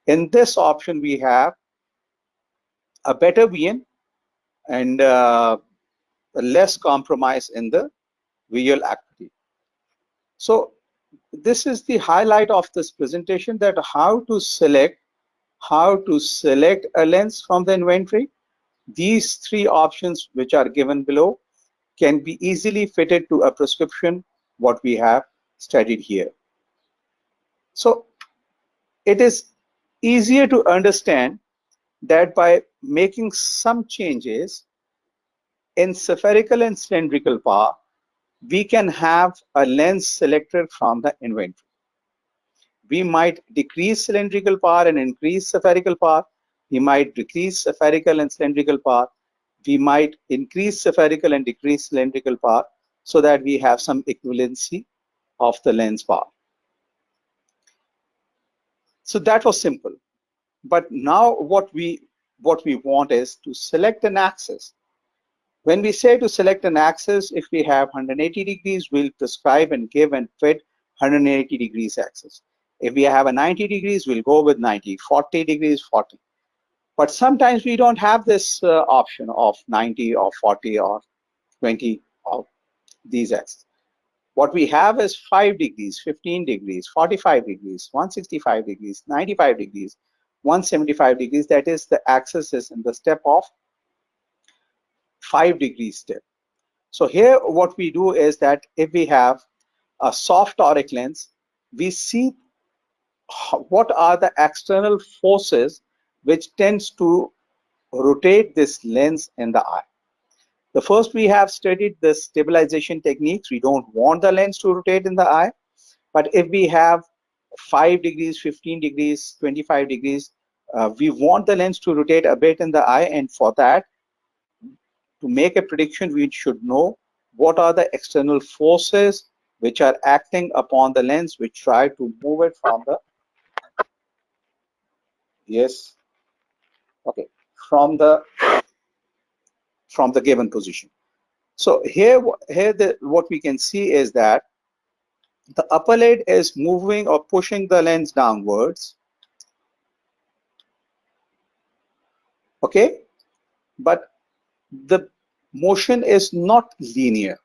in this option we have a better VN and less compromise in the visual acuity. So this is the highlight of this presentation, that how to select a lens from the inventory. These three options which are given below can be easily fitted to a prescription what we have studied here. So it is easier to understand that by making some changes in spherical and cylindrical power, we can have a lens selected from the inventory. We might decrease cylindrical power and increase spherical power. We might decrease spherical and cylindrical power. We might increase spherical and decrease cylindrical power, so that we have some equivalency of the lens power. So that was simple. But now what we want is to select an axis. When we say to select an axis, if we have 180 degrees, we'll prescribe and give and fit 180 degrees axis. If we have a 90 degrees, we'll go with 90, 40 degrees, 40. But sometimes we don't have this option of 90 or 40 or 20 of these axes. What we have is 5 degrees, 15 degrees, 45 degrees, 165 degrees, 95 degrees, 175 degrees. That is, the axis is in the step of 5 degrees step. So here what we do is that if we have a soft toric lens, we see what are the external forces which tends to rotate this lens in the eye. The first, we have studied the stabilization techniques. We don't want the lens to rotate in the eye. But if we have 5 degrees, 15 degrees, 25 degrees, we want the lens to rotate a bit in the eye. And for that, to make a prediction, we should know what are the external forces which are acting upon the lens, which try to move it from the, yes, okay, from the given position. So here what we can see is that the upper lid is moving or pushing the lens downwards, okay, but the motion is not linear.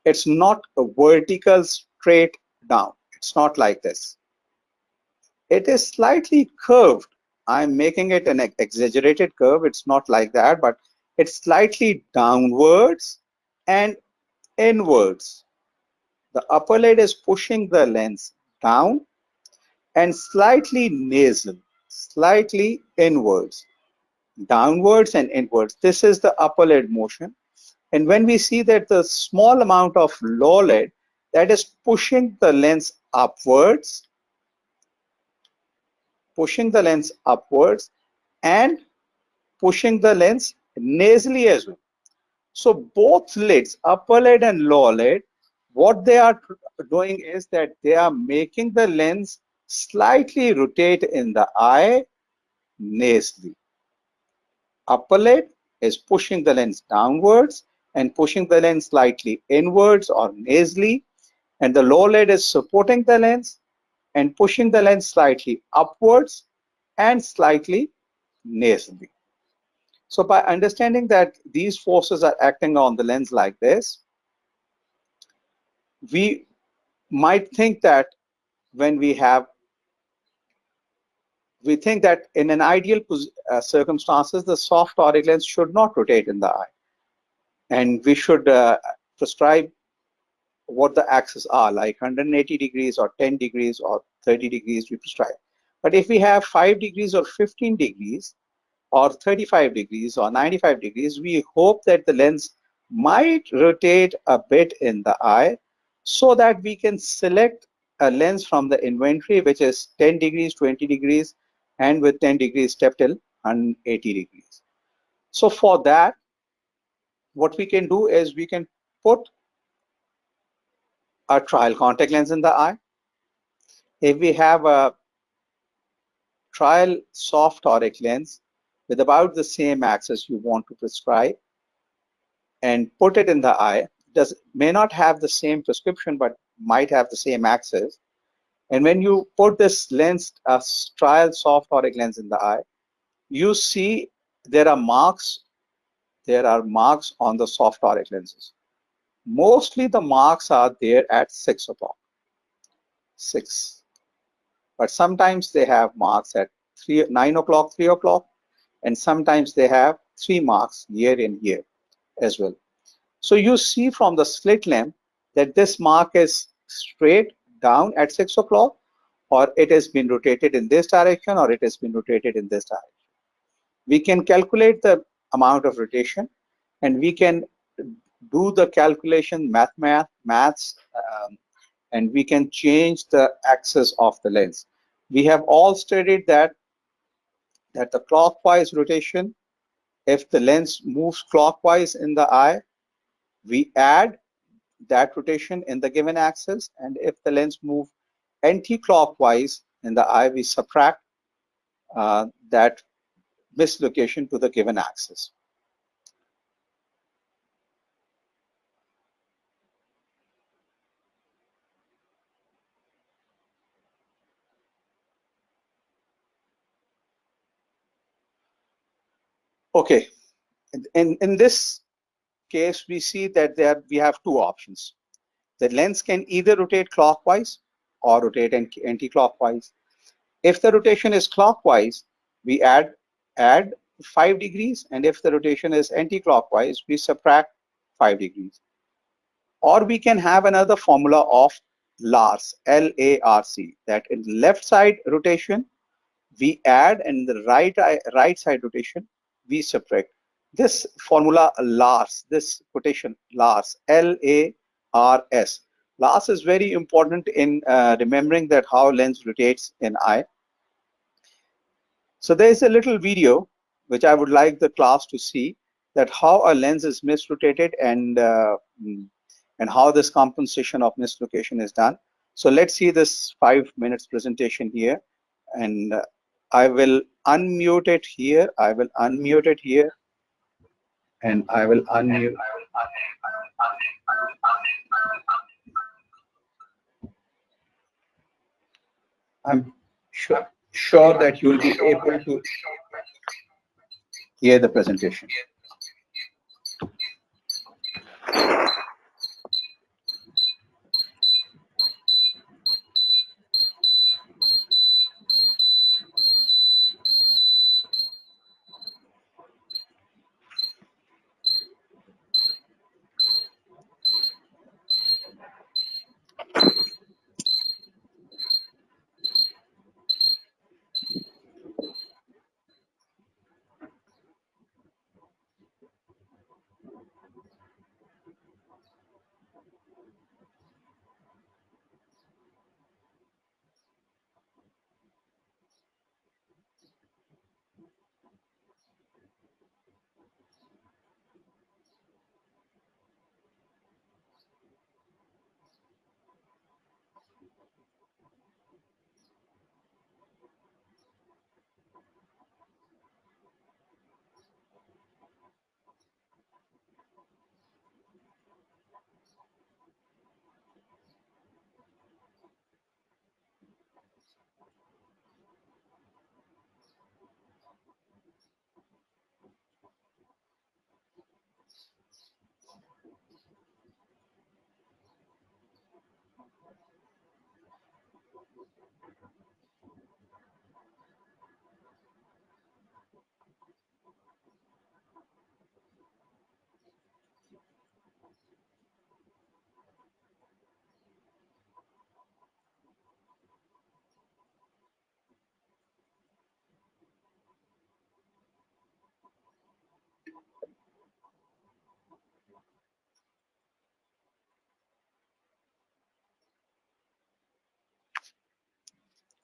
It's not a vertical straight down. It's not like this. It is slightly curved. I'm making it an exaggerated curve. It's not like that, but it's slightly downwards and inwards. The upper lid is pushing the lens down and slightly nasal, slightly inwards, downwards and inwards. This is the upper lid motion. And when we see that the small amount of lower lid, that is pushing the lens upwards, and pushing the lens nasally as well. So both lids, upper lid and lower lid, what they are doing is that they are making the lens slightly rotate in the eye nasally. Upper lid is pushing the lens downwards and pushing the lens slightly inwards or nasally, and the lower lid is supporting the lens and pushing the lens slightly upwards and slightly nasally. So by understanding that these forces are acting on the lens like this, we might think that when we think that in an ideal circumstances, the soft toric lens should not rotate in the eye, and we should prescribe what the axes are, like 180 degrees or 10 degrees or 30 degrees we prescribe. But if we have 5 degrees or 15 degrees or 35 degrees or 95 degrees, we hope that the lens might rotate a bit in the eye so that we can select a lens from the inventory which is 10 degrees, 20 degrees, and with 10 degrees step till 180 degrees. So for that, what we can do is we can put a trial contact lens in the eye. If we have a trial soft toric lens with about the same axis you want to prescribe and put it in the eye, may not have the same prescription but might have the same axis. And when you put this lens, a trial soft toric lens in the eye, you see there are marks on the soft toric lenses. Mostly the marks are there at 6 o'clock. 6. But sometimes they have marks at 9 o'clock, 3 o'clock, and sometimes they have 3 marks year in year as well. So you see from the slit lamp that this mark is straight down at 6 o'clock, or it has been rotated in this direction, or it has been rotated in this direction. We can calculate the amount of rotation, and we can do the calculation maths, and we can change the axis of the lens. We have all studied that the clockwise rotation, if the lens moves clockwise in the eye, we add that rotation in the given axis, and if the lens move anti-clockwise in the eye, we subtract that mislocation to the given axis. Okay, in this case, we see that we have two options. The lens can either rotate clockwise or rotate anti-clockwise. If the rotation is clockwise, we add 5 degrees, and if the rotation is anti-clockwise, we subtract 5 degrees. Or we can have another formula of LARC, L-A-R-C, that in left side rotation, we add, and in the right side rotation, we subtract. This formula LARS, this quotation LARS, L-A-R-S. LARS is very important in remembering that how lens rotates in eye. So there is a little video which I would like the class to see, that how a lens is misrotated and how this compensation of mislocation is done. So let's see this 5 minutes presentation here, and I will unmute it here. I will unmute it here, and I will unmute. I'm sure that you'll be able to hear the presentation.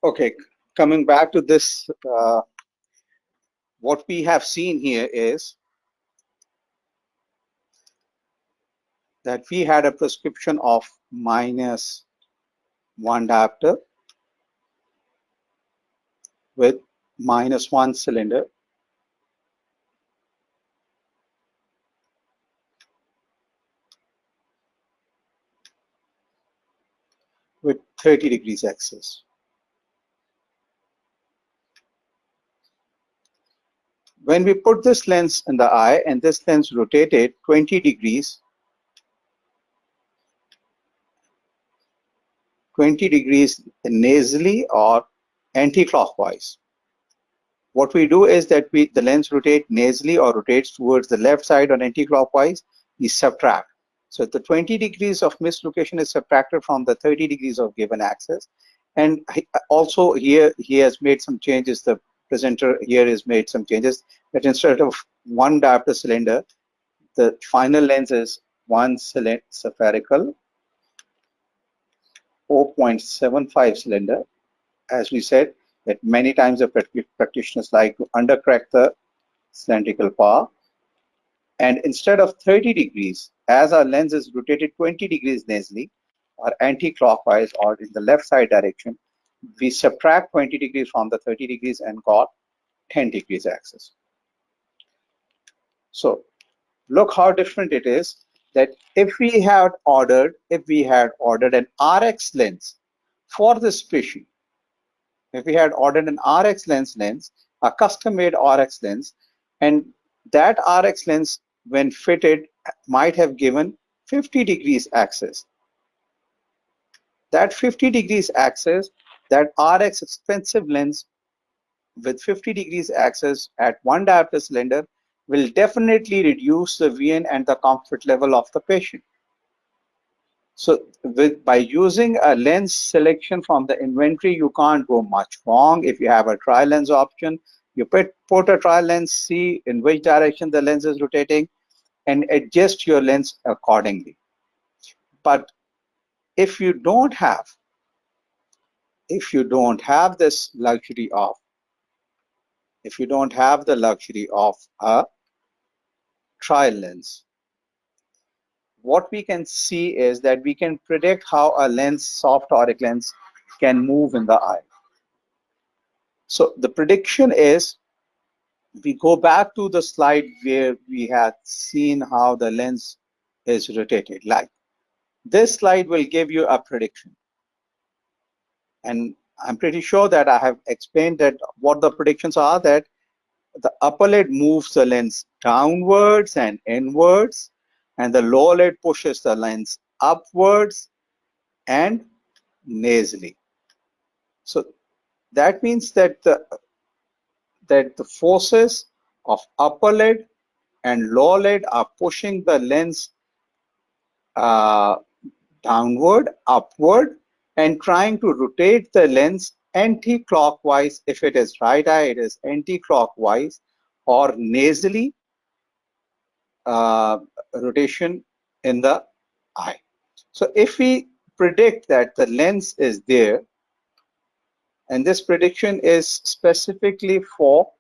Okay, coming back to this, what we have seen here is that we had a prescription of -1 diopter with -1 cylinder with 30 degrees axis. When we put this lens in the eye and this lens rotated 20 degrees, 20 degrees nasally or anti-clockwise. What we do is that the lens rotates nasally or rotates towards the left side or anti-clockwise, we subtract. So the 20 degrees of mislocation is subtracted from the 30 degrees of given axis. And also here he has made some changes. The presenter here has made some changes that instead of 1 diopter cylinder, the final lens is 1 spherical 0.75 cylinder. As we said, that many times the practitioners like to undercorrect the cylindrical power. And instead of 30 degrees, as our lens is rotated 20 degrees nasally or anti-clockwise or in the left side direction, we subtract 20 degrees from the 30 degrees and got 10 degrees axis. So look how different it is that if we had ordered an RX lens for this species, if we had ordered an RX lens, a custom-made RX lens, and that RX lens, when fitted, might have given 50 degrees axis. That 50 degrees axis, that RX expensive lens with 50 degrees axis at 1 diopter cylinder will definitely reduce the VN and the comfort level of the patient. So by using a lens selection from the inventory, you can't go much wrong. If you have a tri lens option, you put a tri lens, see in which direction the lens is rotating, and adjust your lens accordingly. But if you don't have this luxury of, if you don't have the luxury of a tri lens, what we can see is that we can predict how a lens, soft toric lens, can move in the eye. So the prediction is, we go back to the slide where we had seen how the lens is rotated. Like this slide will give you a prediction. And I'm pretty sure that I have explained that what the predictions are, that the upper lid moves the lens downwards and inwards, and the lower lid pushes the lens upwards and nasally. So that means that the forces of upper lid and lower lid are pushing the lens downward, upward, and trying to rotate the lens anti-clockwise. If it is right eye, it is anti-clockwise, or nasally rotation in the eye. So if we predict that the lens is there, and this prediction is specifically for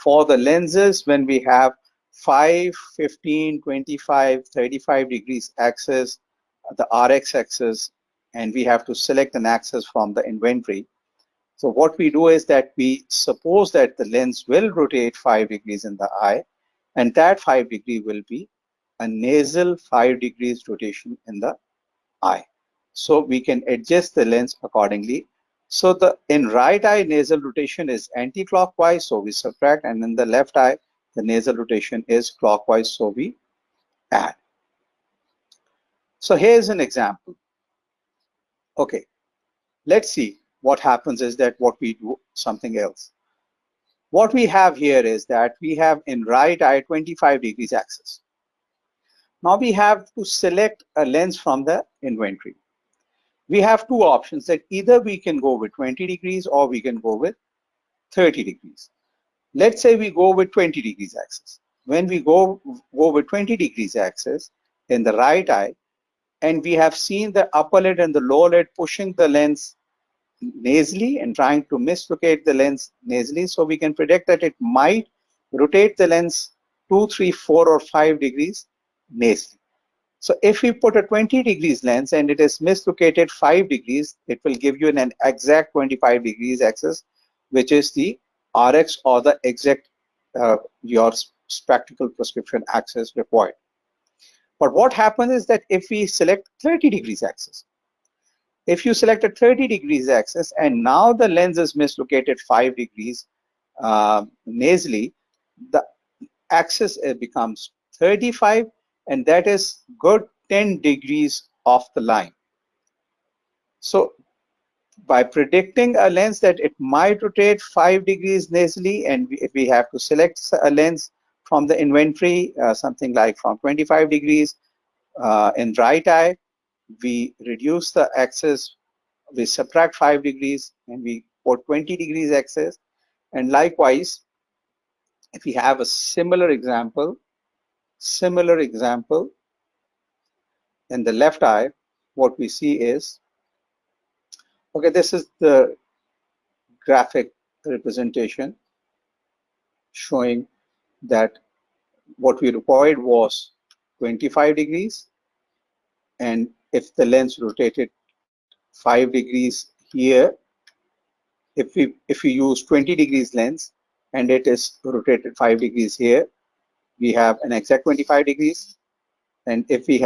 the lenses when we have 5, 15, 25, 35 degrees axis, the RX axis, and we have to select an axis from the inventory. So what we do is that we suppose that the lens will rotate 5 degrees in the eye, and that 5 degree will be a nasal 5 degrees rotation in the eye. So we can adjust the lens accordingly. So in right eye, nasal rotation is anti-clockwise, so we subtract, and in the left eye, the nasal rotation is clockwise, so we add. So here's an example. Okay, let's see what happens is that what we do something else. What we have here is that we have in right eye 25 degrees axis. Now we have to select a lens from the inventory. We have two options, that either we can go with 20 degrees or we can go with 30 degrees. Let's say we go with 20 degrees axis. When we go with 20 degrees axis in the right eye, and we have seen the upper lid and the lower lid pushing the lens nasally and trying to mislocate the lens nasally. So we can predict that it might rotate the lens 2, 3, 4, or 5 degrees nasally. So if we put a 20 degrees lens and it is mislocated 5 degrees, it will give you an exact 25 degrees axis, which is the RX or the exact your spectacle prescription axis required. But what happens is that if we select 30 degrees axis, if you select a 30 degrees axis and now the lens is mislocated 5 degrees nasally, the axis becomes 35, and that is good 10 degrees off the line. So by predicting a lens that it might rotate 5 degrees nasally, and if we have to select a lens from the inventory, something like from 25 degrees in right eye, we reduce the axis, we subtract 5 degrees and we put 20 degrees axis. And likewise, if we have a similar example in the left eye, what we see is, okay, this is the graphic representation showing that what we required was 25 degrees, and if the lens rotated 5 degrees here, if we use 20 degrees lens and it is rotated 5 degrees here, we have an exact 25 degrees. And if we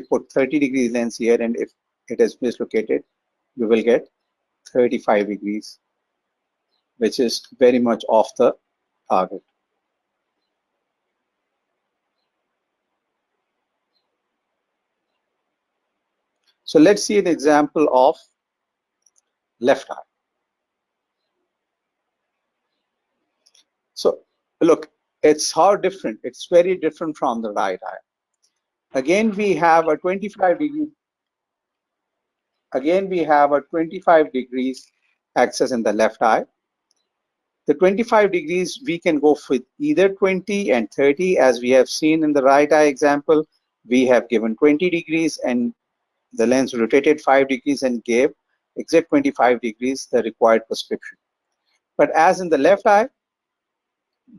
put 30 degrees lens here and if it is mislocated, we will get 35 degrees, which is very much off the target. So let's see an example of left eye. So look, it's how different. It's very different from the right eye. Again, we have a 25 degree. Again, we have a 25 degrees axis in the left eye. The 25 degrees, we can go with either 20 and 30, as we have seen in the right eye example. We have given 20 degrees and the lens rotated 5 degrees and gave exact 25 degrees, the required prescription. But as in the left eye,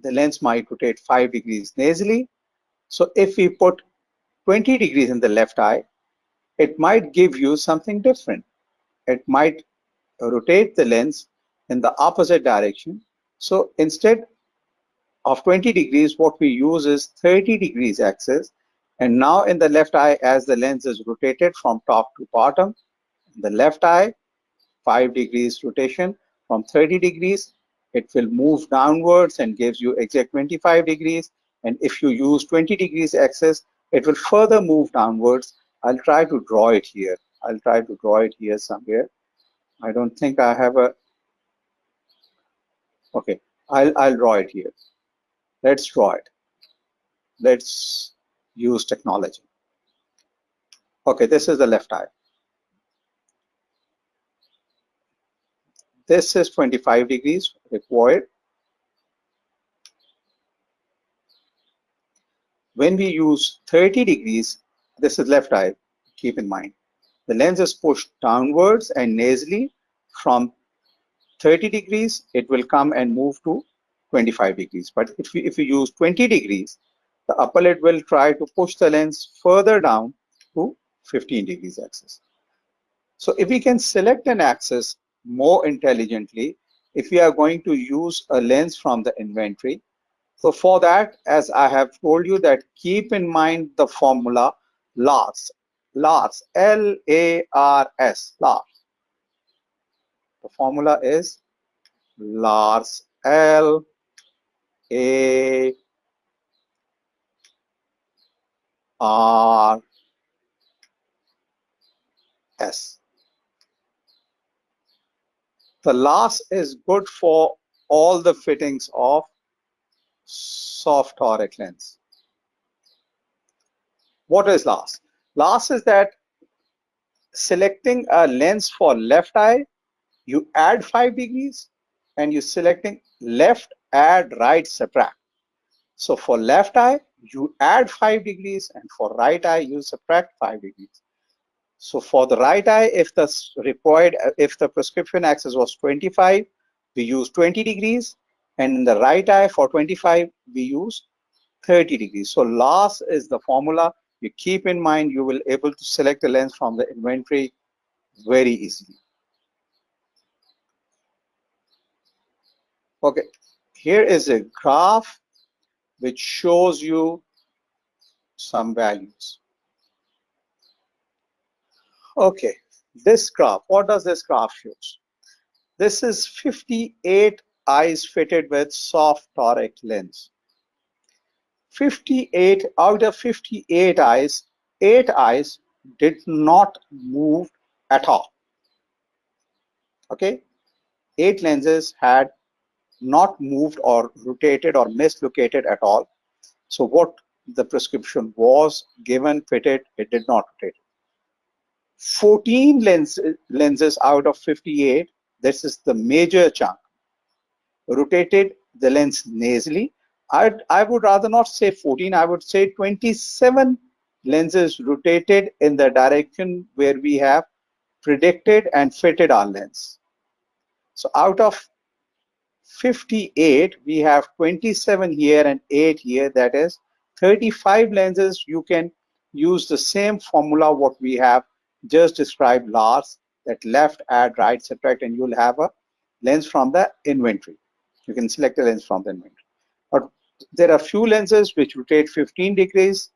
the lens might rotate 5 degrees nasally. So if we put 20 degrees in the left eye, it might give you something different. It might rotate the lens in the opposite direction. So instead of 20 degrees, what we use is 30 degrees axis. And now in the left eye, as the lens is rotated from top to bottom, the left eye, 5 degrees rotation from 30 degrees, it will move downwards and gives you exact 25 degrees. And if you use 20 degrees axis, it will further move downwards. I'll try to draw it here. I'll try to draw it here somewhere. I don't think I have a, okay, I'll draw it here. Let's draw it. Let's use technology. Okay, this is the left eye. This is 25 degrees required. When we use 30 degrees, this is left eye, keep in mind. The lens is pushed downwards and nasally from 30 degrees, it will come and move to 25 degrees. But if we use 20 degrees, the upper lid will try to push the lens further down to 15 degrees axis. So if we can select an axis more intelligently, if we are going to use a lens from the inventory, so for that, as I have told you, that keep in mind the formula LARS, LARS, L-A-R-S, LARS. The formula is LARS, L-A-R-S. The LARS is good for all the fittings of soft toric lens. What is LARS? LARS is that selecting a lens for left eye, you add 5 degrees, and you selecting left, add, right, subtract. So for left eye, you add 5 degrees, and for right eye, you subtract 5 degrees. So for the right eye, if the prescription axis was 25, we use 20 degrees, and in the right eye for 25, we use 30 degrees. So LAS is the formula. You keep in mind, you will able to select the lens from the inventory very easily. Okay, here is a graph which shows you some values. Okay, this graph, what does this graph show? This is 58 eyes fitted with soft toric lens. 58 out of 58 eyes, 8 eyes did not move at all. Okay, 8 lenses had not moved or rotated or mislocated at all. So what the prescription was given, fitted, it did not rotate. 14 lenses out of 58, this is the major chunk, rotated the lens nasally. I would rather not say 14, I would say 27 lenses rotated in the direction where we have predicted and fitted our lens. So out of 58, we have 27 here and 8 here, that is 35 lenses. You can use the same formula what we have just described last, that left, add, right, subtract, and you'll have a lens from the inventory. You can select a lens from the inventory. But there are few lenses which rotate 15 degrees.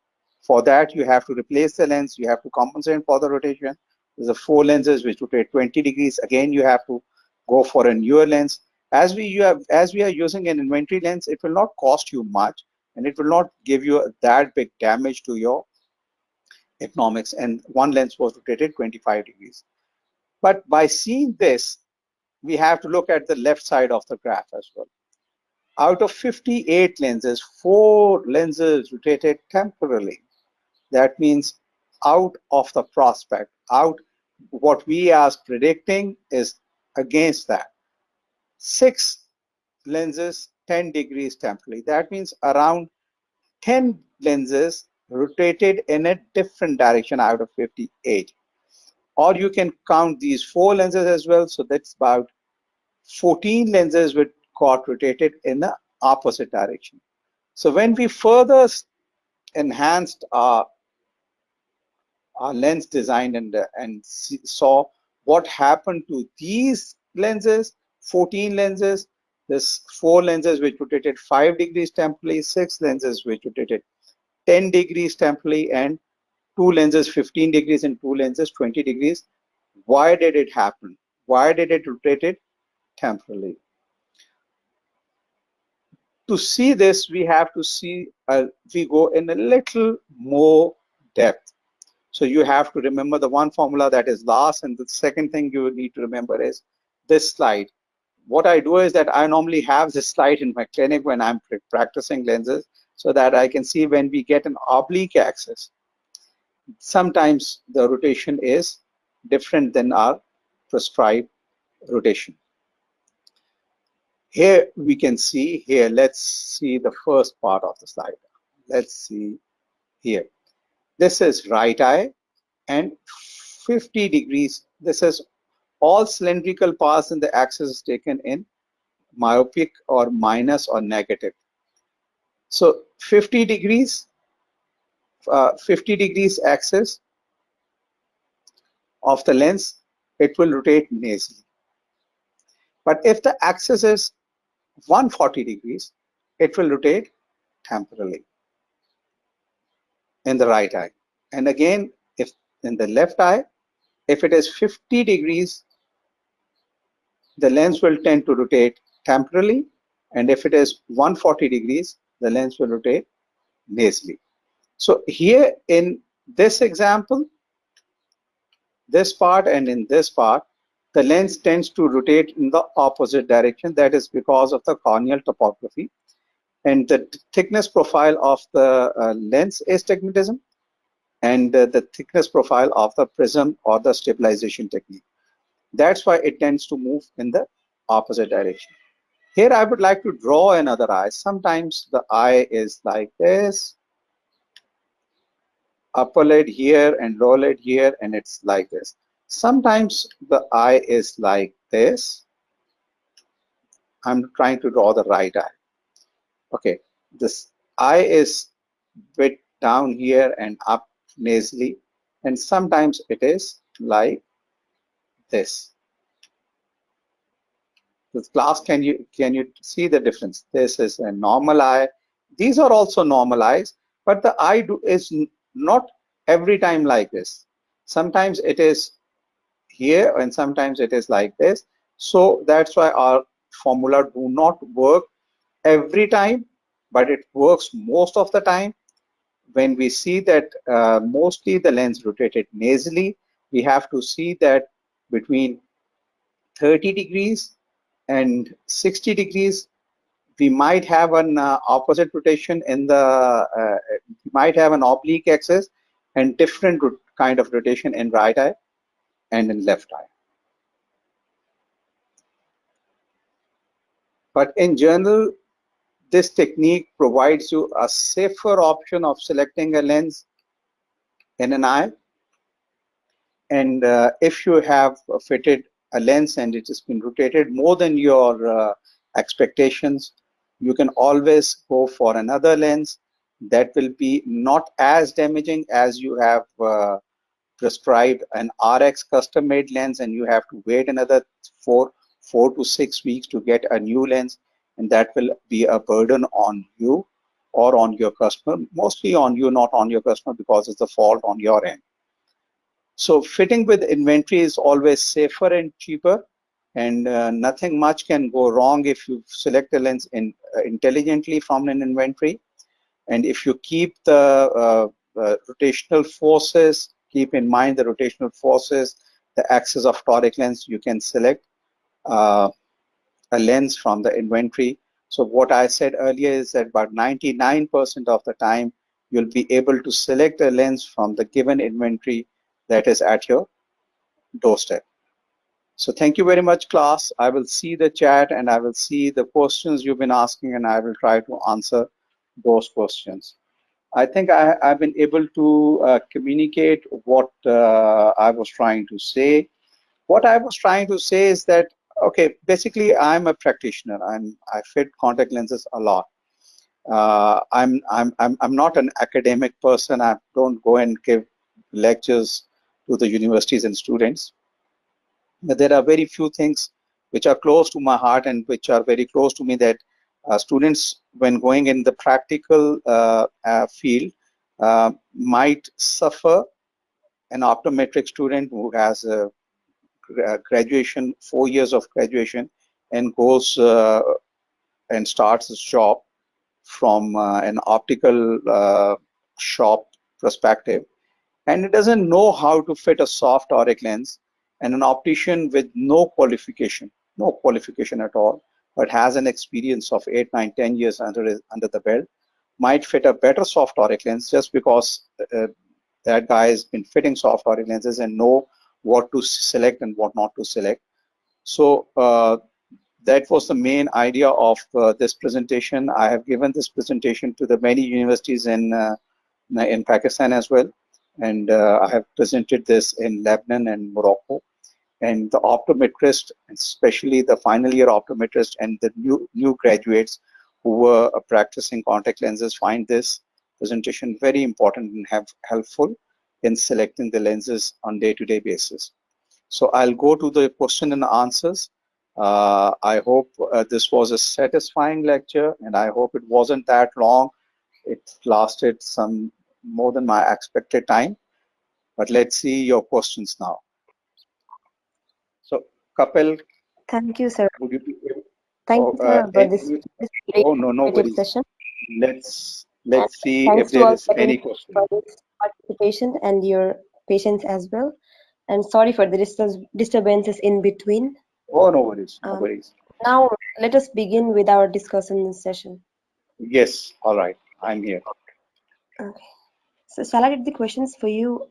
For that, you have to replace the lens. You have to compensate for the rotation. There's a 4 lenses which rotate 20 degrees. Again, you have to go for a newer lens. As we are using an inventory lens, it will not cost you much, and it will not give you that big damage to your economics. And one lens was rotated 25 degrees. But by seeing this, we have to look at the left side of the graph as well. Out of 58 lenses, 4 lenses rotated temporarily. That means out of the prospect, out what we are predicting is against that. 6 lenses 10 degrees temporarily. That means around 10 lenses rotated in a different direction out of 58. Or you can count these 4 lenses as well. So that's about 14 lenses which got rotated in the opposite direction. So when we further enhanced our lens design and saw what happened to these lenses, 14 lenses, this 4 lenses which rotated 5 degrees temporally, 6 lenses which rotated 10 degrees temporally, and 2 lenses 15 degrees and 2 lenses 20 degrees. Why did it happen? Why did it rotate temporally? To see this, we have to see, we go in a little more depth. So you have to remember the one formula that is last, and the second thing you need to remember is this slide. What I do is that I normally have this slide in my clinic when I'm practicing lenses, so that I can see when we get an oblique axis, sometimes the rotation is different than our prescribed rotation. Here we can see, here let's see the first part of the slide. Let's see here. This is right eye and 50 degrees. This is all cylindrical parts in the axis is taken in myopic or minus or negative. So 50 degrees axis of the lens, it will rotate nasally. But if the axis is 140 degrees, it will rotate temporally in the right eye. And again, if in the left eye, if it is 50 degrees, the lens will tend to rotate temporally, and if it is 140 degrees, the lens will rotate nasally. So here in this example, this part and in this part, the lens tends to rotate in the opposite direction. That is because of the corneal topography, and the thickness profile of the lens astigmatism, and the thickness profile of the prism or the stabilization technique. That's why it tends to move in the opposite direction. Here I would like to draw another eye. Sometimes the eye is like this. upper lid here and lower lid here, and it's like this. Sometimes the eye is like this. I'm trying to draw the right eye. Okay, this eye is bit down here and up nasally, and sometimes it is like this. This glass, can you see the difference? This is a normal eye. These are also normal eyes, but the eye is not every time like this. Sometimes it is here and sometimes it is like this. So that's why our formula do not work every time, but it works most of the time. When we see that mostly the lens rotated nasally, we have to see that between 30 degrees and 60 degrees, we might have an opposite rotation in the, we might have an oblique axis and different kind of rotation in right eye and in left eye. But in general, this technique provides you a safer option of selecting a lens in an eye. And if you have fitted a lens and it has been rotated more than your expectations, you can always go for another lens that will be not as damaging as you have prescribed an RX custom made lens and you have to wait another 4 to 6 weeks to get a new lens, and that will be a burden on you or on your customer, mostly on you, not on your customer, because it's the fault on your end. So fitting with inventory is always safer and cheaper, and nothing much can go wrong if you select a lens intelligently from an inventory. And if you keep the rotational forces, keep in mind the rotational forces, the axis of toric lens, you can select uh, a lens from the inventory. So what I said earlier is that about 99% of the time, you'll be able to select a lens from the given inventory that is at your doorstep. So thank you very much, class. I will see the chat and I will see the questions you've been asking, and I will try to answer those questions. I think I've been able to communicate what I was trying to say. What I was trying to say is that, okay, basically I'm a practitioner. I fit contact lenses a lot. I'm not an academic person. I don't go and give lectures to the universities and students. But there are very few things which are close to my heart and which are very close to me, that students, when going in the practical field, might suffer. An optometric student who has a graduation, 4 years of graduation, and goes and starts his job from an optical shop perspective, and it doesn't know how to fit a soft toric lens, and an optician with no qualification at all, but has an experience of 8, 9, 10 years under the belt, might fit a better soft toric lens just because that guy has been fitting soft toric lenses and know what to select and what not to select. So that was the main idea of this presentation. I have given this presentation to the many universities in Pakistan as well, and I have presented this in Lebanon and Morocco. And the optometrist, especially the final year optometrist and the new graduates who were practicing contact lenses, find this presentation very important and helpful in selecting the lenses on day-to-day basis. So I'll go to the question and answers. I hope this was a satisfying lecture, and I hope it wasn't that long. It lasted some more than my expected time, but let's see your questions now. So, Kapil, Thank you, sir. would you be able? Thank you, sir, for this very Oh, no, no informative worries. session. Let's And see if thanks to there all is any participants question. for this participation and your patience as well. And sorry for the disturbances in between. Oh, no worries, no Um, worries. Now, let us begin with our discussion session. Yes, all right, I'm here. Okay. So, shall I read the questions for you?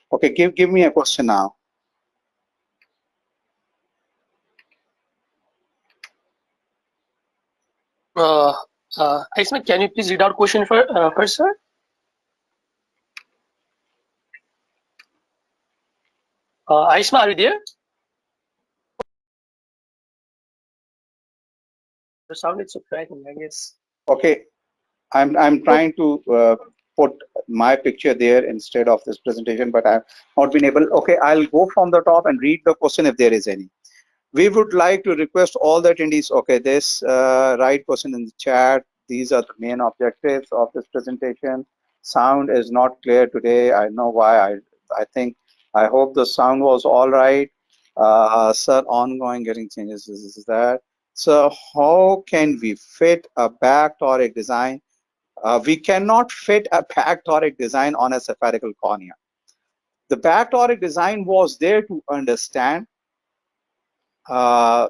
Okay, give me a question now. Aisma, can you please read out question first, sir? Aisma, are you there? The sound is so cracking, I guess. Okay, I'm trying to put my picture there instead of this presentation, but I've not been able. Okay, I'll go from the top and read the question if there is any. We would like to request all the attendees. Okay, this right question in the chat. These are the main objectives of this presentation. Sound is not clear today. I know why. I think I hope the sound was all right. Sir, ongoing getting changes. This is that. So how can we fit a back toric design? We cannot fit a back toric design on a spherical cornea. The back toric design was there to uh,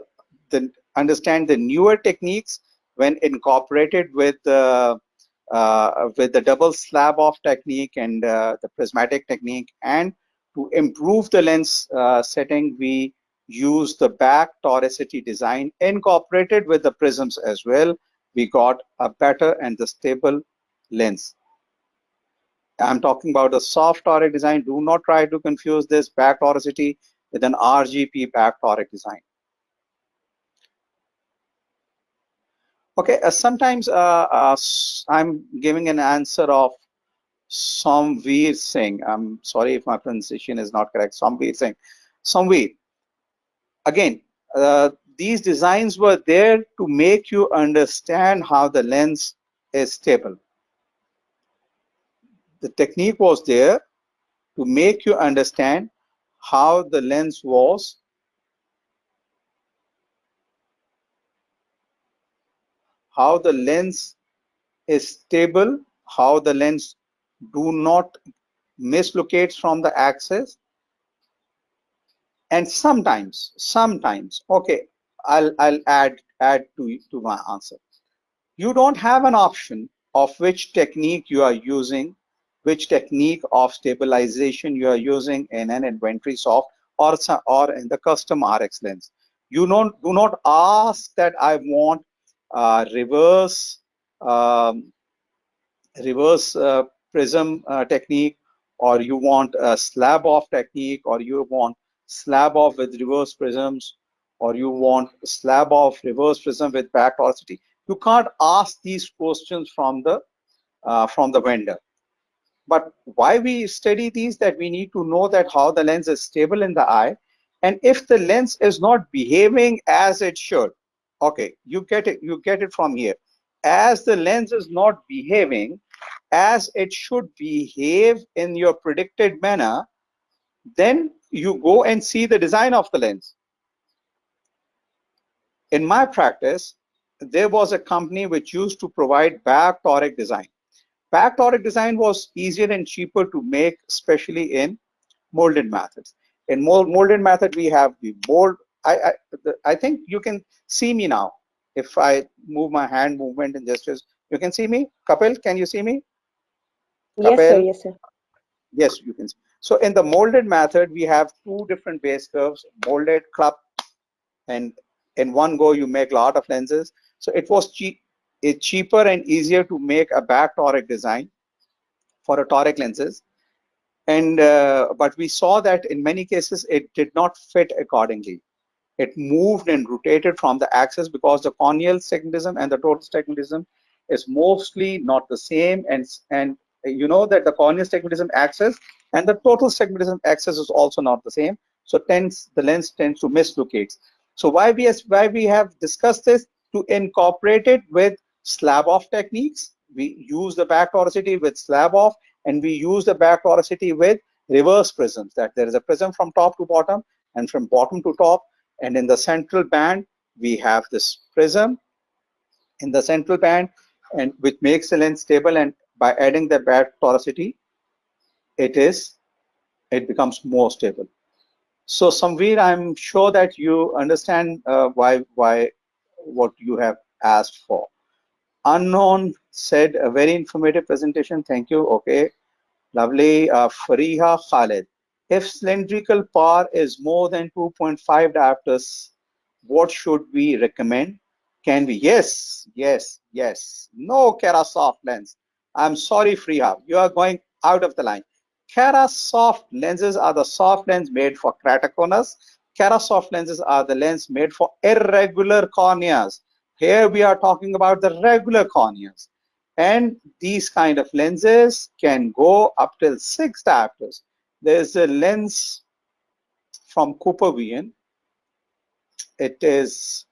understand the newer techniques when incorporated with the double slab off technique and the prismatic technique, and to improve the lens setting, we use the back toricity design incorporated with the prisms as well. We got a better and the stable lens. I'm talking about the soft toric design. Do not try to confuse this back toricity with an RGP back toric design. Okay, sometimes I'm giving an answer of Samveer Singh. I'm sorry if my pronunciation is not correct. Samveer Singh. Samveer, again, these designs were there to make you understand how the lens is stable. The technique was there to make you understand how the lens was is stable, how the lens do not mislocate from the axis, and sometimes, okay, I'll add to my answer. You don't have an option of which technique you are using, which technique of stabilization you are using in an inventory soft or in the custom RX lens. You do not ask that I want reverse um, reverse prism technique, or you want a slab off technique, or you want slab off with reverse prisms, or you want slab off reverse prism with back toricity. You can't ask these questions from the vendor. But why we study these, that we need to know that how the lens is stable in the eye, and if the lens is not behaving as it should, okay, you get it from here. As the lens is not behaving as it should behave in your predicted manner, then you go and see the design of the lens. In my practice, there was a company which used to provide back toric design. Back toric design was easier and cheaper to make, especially in molded methods. In molded method, we have the mold. I think you can see me now. If I move my hand movement and gestures, you can see me. Kapil, can you see me? Yes, sir. Kapil? Yes, sir. Yes, you can see. So in the molded method, we have two different base curves, molded, club, and in one go you make a lot of lenses. So it was cheaper and easier to make a back toric design for a toric lenses. And but we saw that in many cases it did not fit accordingly. It moved and rotated from the axis because the corneal stigmatism and the total stigmatism is mostly not the same, and you know that the corneal stigmatism axis and the total stigmatism axis is also not the same, so the lens tends to mislocate. So why we have discussed this, to incorporate it with slab off techniques. We use the back toricity with slab off, and we use the back toricity with reverse prisms, that there is a prism from top to bottom and from bottom to top, and in the central band we have this prism in the central band, and which makes the lens stable, and by adding the back toricity it becomes more stable. So Samveer, I'm sure that you understand why what you have asked for. Unknown said a very informative presentation, thank you. Okay, lovely. Fariha Khalid, if cylindrical power is more than 2.5 diopters, what should we recommend? Can be. Yes, yes, yes. No Kera soft lens. I'm sorry, Freeha. You are going out of the line. Kera soft lenses are the soft lens made for keratoconus. Kera soft lenses are the lens made for irregular corneas. Here we are talking about the regular corneas. And these kind of lenses can go up till 6 diopters. There's a lens from Cooper Vian. It is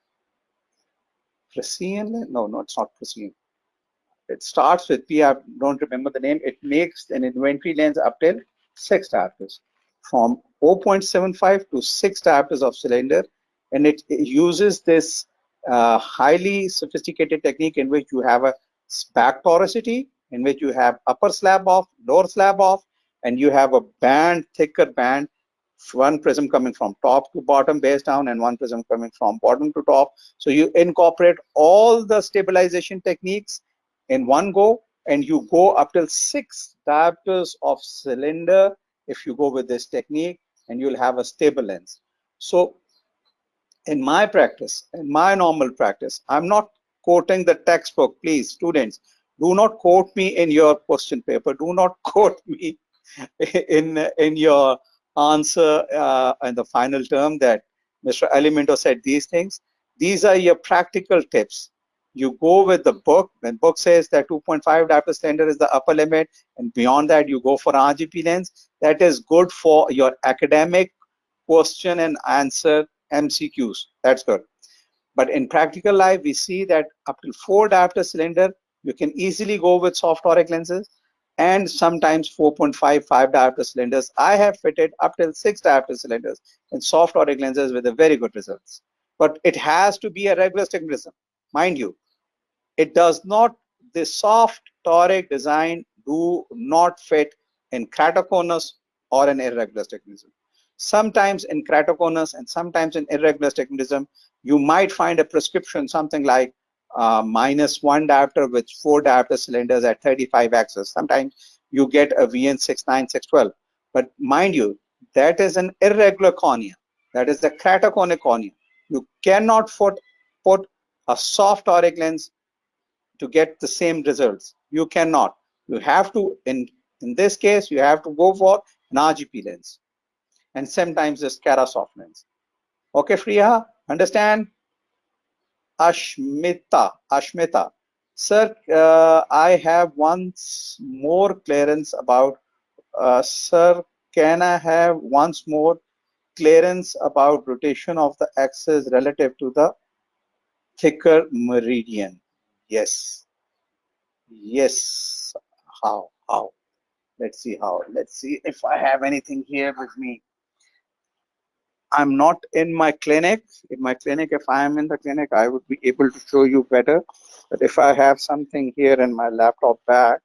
Precision. No, no, it's not Precision. It starts with P. I don't remember the name. It makes an inventory lens up till 6 diopters, from 0.75 to 6 diopters of cylinder, and it uses this highly sophisticated technique in which you have a back toricity, in which you have upper slab off, lower slab off, and you have a band, thicker band, one prism coming from top to bottom base down and one prism coming from bottom to top. So you incorporate all the stabilization techniques in one go, and you go up till 6 diopters of cylinder if you go with this technique, and you'll have a stable lens. So in my practice, in my normal practice, I'm not quoting the textbook. Please, students, do not quote me in your question paper. Do not quote me in your answer in the final term that Mr. Alimento said these things. These are your practical tips. You go with the book. When book says that 2.5 diopter cylinder is the upper limit, and beyond that you go for RGP lens. That is good for your academic question and answer MCQs. That's good. But in practical life, we see that up to 4 diopter cylinder, you can easily go with soft toric lenses, and sometimes 4.5, 5 diopter cylinders. I have fitted up till 6 diopter cylinders in soft toric lenses with a very good results. But it has to be a regular astigmatism. Mind you, it does not, the soft toric design do not fit in keratoconus or an irregular astigmatism. Sometimes in keratoconus and sometimes in irregular astigmatism, you might find a prescription something like -1 diopter with 4 diopter cylinders at 35 axis. Sometimes you get a VN69, 612. But mind you, that is an irregular cornea. That is a keratoconic cornea. You cannot put a soft toric lens to get the same results. You cannot. You have to, in this case, you have to go for an RGP lens, and sometimes this Cara soft lens. Okay, Freya, understand? Ashmita. Sir, I have once more clearance about, sir, can I have once more clearance about rotation of the axis relative to the thicker meridian? Yes. Yes. How? Let's see how. Let's see if I have anything here with me. I'm not in my clinic. In my clinic, if I am in the clinic, I would be able to show you better. But if I have something here in my laptop bag,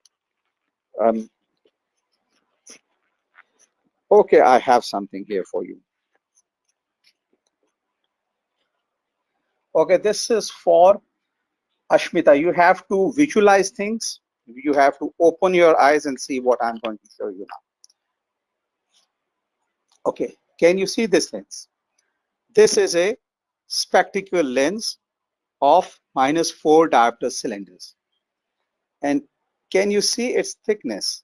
okay, I have something here for you. Okay, this is for Ashmita. You have to visualize things. You have to open your eyes and see what I'm going to show you now. Okay, can you see this lens? This is a spectacle lens of -4 diopter cylinders. And can you see its thickness?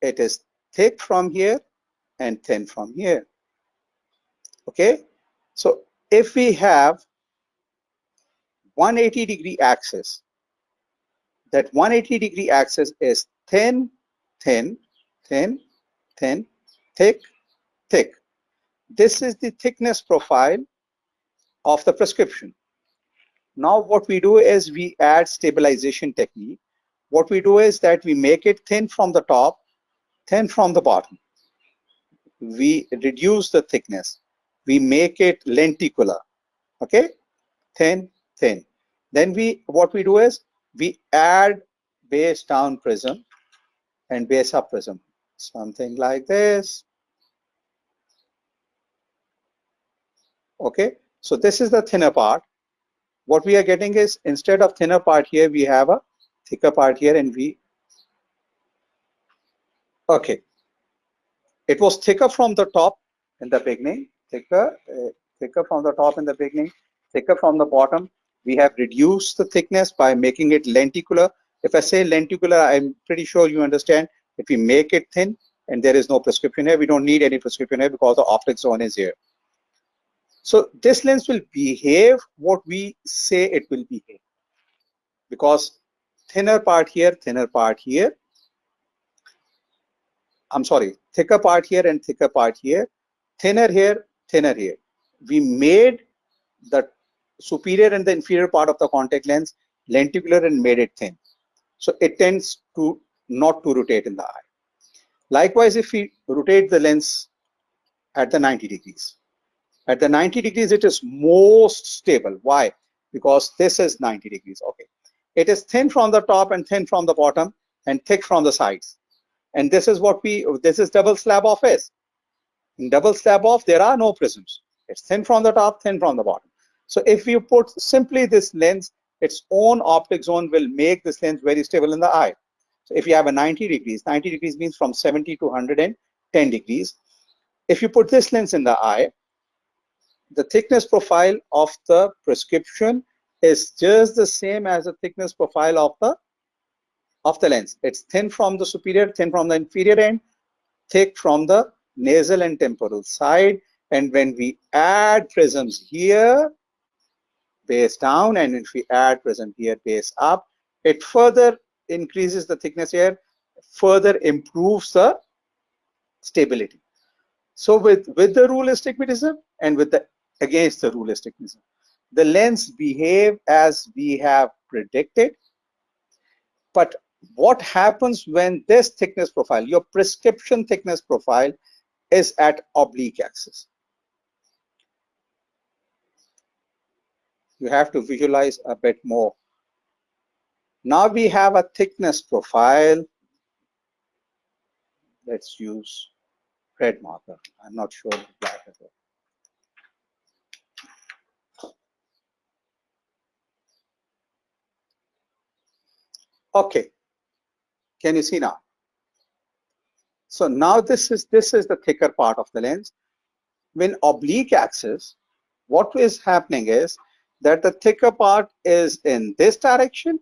It is thick from here and thin from here. Okay, so if we have 180-degree axis, that 180-degree axis is thin, thin, thin, thin, thick, thick. This is the thickness profile of the prescription. Now what we do is we add stabilization technique. What we do is that we make it thin from the top, thin from the bottom. We reduce the thickness. We make it lenticular. Okay, thin, thin. Then what we do is we add base down prism and base up prism, something like this. Okay, so this is the thinner part. What we are getting is, instead of thinner part here, we have a thicker part here, and okay, it was thicker from the top in the beginning, thicker from the top in the beginning, thicker from the bottom. We have reduced the thickness by making it lenticular. If I say lenticular, I'm pretty sure you understand. If we make it thin and there is no prescription here, we don't need any prescription here because the optic zone is here. So this lens will behave what we say it will behave, because thinner part here, thinner part here, I'm sorry, thicker part here and thicker part here, thinner here, thinner here. We made the superior and the inferior part of the contact lens lenticular and made it thin. So it tends to not to rotate in the eye. Likewise, if we rotate the lens at the 90 degrees, at the 90 degrees, it is most stable. Why? Because this is 90 degrees. Okay. It is thin from the top and thin from the bottom and thick from the sides. And this is what this is double slab off is. In double slab off, there are no prisms. It's thin from the top, thin from the bottom. So if you put simply this lens, its own optic zone will make this lens very stable in the eye. So if you have a 90 degrees means from 70 to 110 degrees. If you put this lens in the eye, the thickness profile of the prescription is just the same as the thickness profile of the lens. It's thin from the superior, thin from the inferior end, thick from the nasal and temporal side. And when we add prisms here, base down, and if we add prism here, base up, it further increases the thickness here, further improves the stability. So with the rule astigmatism and with the against the rule astigmatism, the lens behave as we have predicted. But what happens when this thickness profile, your prescription thickness profile, is at oblique axis? You have to visualize a bit more. Now we have a thickness profile. Let's use red marker. I'm not sure black as well. Okay, can you see now? So now this is the thicker part of the lens. When oblique axis, what is happening is that the thicker part is in this direction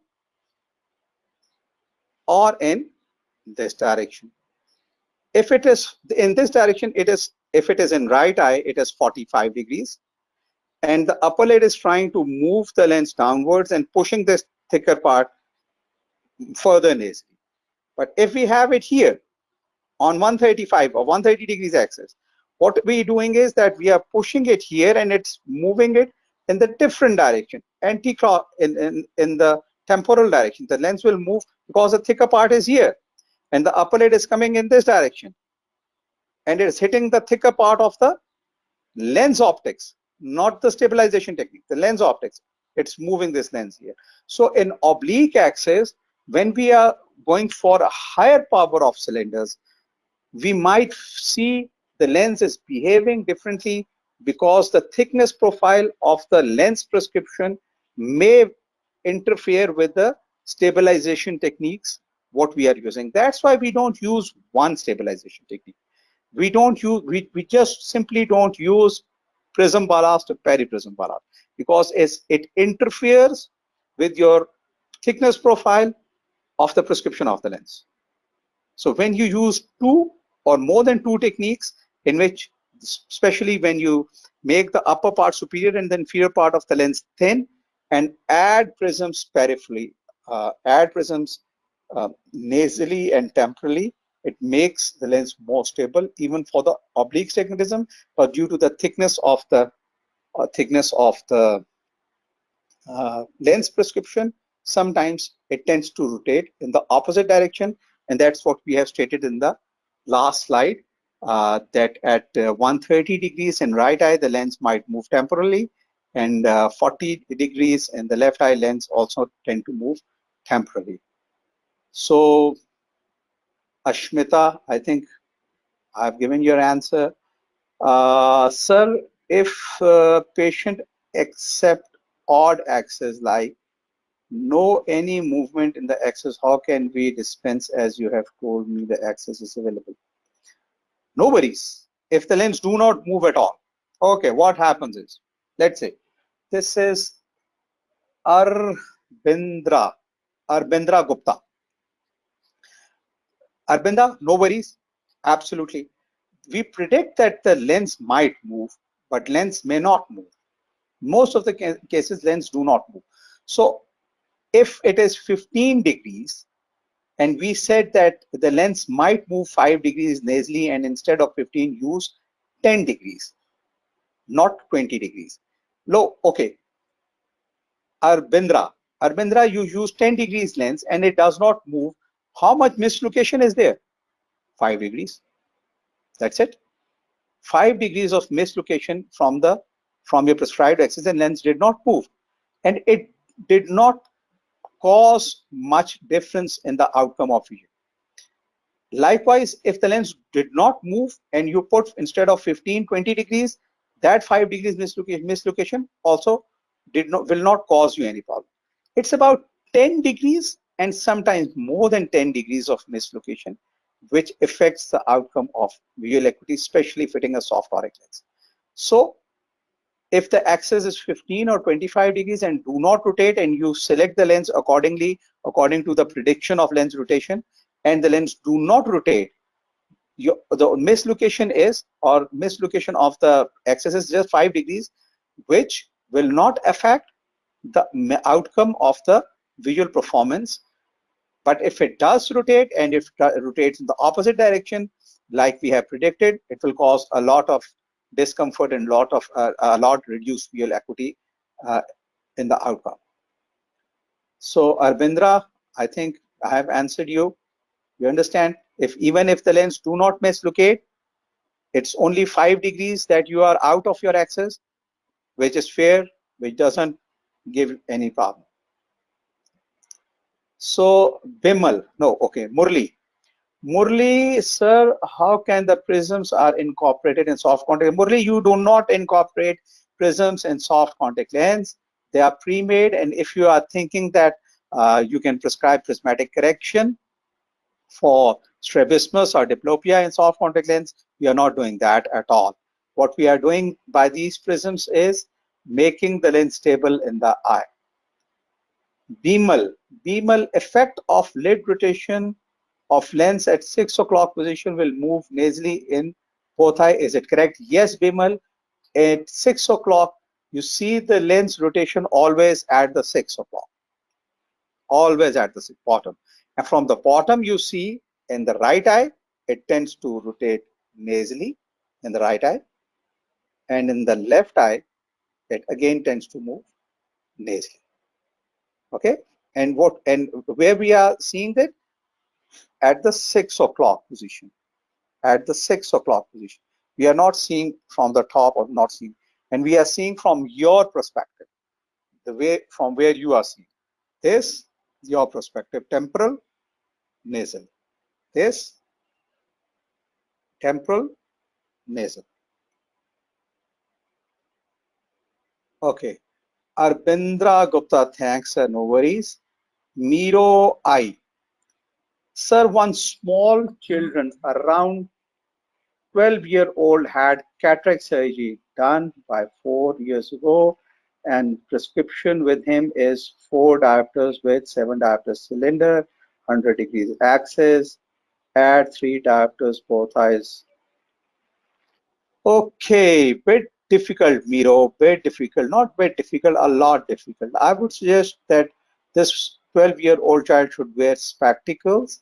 or in this direction. If it is in this direction, it is, if it is in right eye, it is 45 degrees. And the upper lid is trying to move the lens downwards and pushing this thicker part further nasally. But if we have it here on 135 or 130 degrees axis, what we're doing is that we are pushing it here and it's moving it in the different direction, anti-clock in the temporal direction. The lens will move because the thicker part is here and the upper lid is coming in this direction and it's hitting the thicker part of the lens optics, not the stabilization technique, the lens optics. It's moving this lens here. So in oblique axis, when we are going for a higher power of cylinders, we might see the lens is behaving differently because the thickness profile of the lens prescription may interfere with the stabilization techniques what we are using. That's why we don't use one stabilization technique. We don't use, we just simply don't use prism ballast or periprism ballast because it interferes with your thickness profile of the prescription of the lens. So when you use two or more than two techniques, in which especially when you make the upper part superior and the inferior part of the lens thin and add prisms peripherally, add prisms nasally and temporally, it makes the lens more stable even for the oblique astigmatism, but due to the thickness of the lens prescription, sometimes it tends to rotate in the opposite direction, and that's what we have stated in the last slide, that at 130 degrees in right eye, the lens might move temporally, and 40 degrees in the left eye, lens also tend to move temporally. So Ashmita, I think I've given your answer. Sir, if patient accept odd axis, like no any movement in the axis, how can we dispense as you have told me the axis is available? No worries. If the lens do not move at all, okay, what happens is, let's say this is Arbindra Gupta. Arbinda, no worries. Absolutely. We predict that the lens might move, but lens may not move. Most of the cases, lens do not move. So if it is 15 degrees, and we said that the lens might move 5 degrees nasally, and instead of 15, use 10 degrees, not 20 degrees. Low, okay. Arbindra, you use 10 degrees lens and it does not move. How much mislocation is there? 5 degrees. That's it. 5 degrees of mislocation from your prescribed axis, and lens did not move, and it did not cause much difference in the outcome of vision. Likewise, if the lens did not move and you put instead of 15, 20 degrees, that 5 degrees mislocation also will not cause you any problem. It's about 10 degrees and sometimes more than 10 degrees of mislocation, which affects the outcome of visual acuity, especially fitting a soft toric lens. So if the axis is 15 or 25 degrees and do not rotate, and you select the lens accordingly, according to the prediction of lens rotation, and the lens do not rotate, the mislocation is, or mislocation of the axis is just 5 degrees, which will not affect the outcome of the visual performance. But if it does rotate, and if it rotates in the opposite direction, like we have predicted, it will cause a lot of discomfort and a lot reduced visual acuity in the outcome. So Arbindra, I think I have answered you. You understand? Even if the lens do not mislocate, it's only 5 degrees that you are out of your axis, which is fair, which doesn't give any problem. So Bimal, no, okay, Murli, sir, how can the prisms are incorporated in soft contact? Murli, you do not incorporate prisms in soft contact lens. They are pre-made, and if you are thinking that you can prescribe prismatic correction for strabismus or diplopia in soft contact lens, we are not doing that at all. What we are doing by these prisms is making the lens stable in the eye. Bimal, effect of lid rotation of lens at 6 o'clock position will move nasally in both eye. Is it correct? Yes, Bimal. At 6 o'clock, you see the lens rotation always at the 6 o'clock, always at the bottom. And from the bottom, you see in the right eye, it tends to rotate nasally in the right eye. And in the left eye, it again tends to move nasally. Okay. And where we are seeing that? At the 6 o'clock position. At the 6 o'clock position. We are not seeing from the top, or not seeing, and we are seeing from your perspective, the way from where you are seeing. This, your perspective, temporal, nasal. This, temporal, nasal. Okay. Arbindra Gupta, thanks, sir, no worries. Mero Eye. Sir, one small children around 12-year-old had cataract surgery done by 4 years ago, and prescription with him is 4 diopters with 7 diopter cylinder, 100 degrees axis, add 3 diopters both eyes. Okay, bit difficult, Miro, bit difficult, not bit difficult, a lot difficult. I would suggest that this 12-year-old child should wear spectacles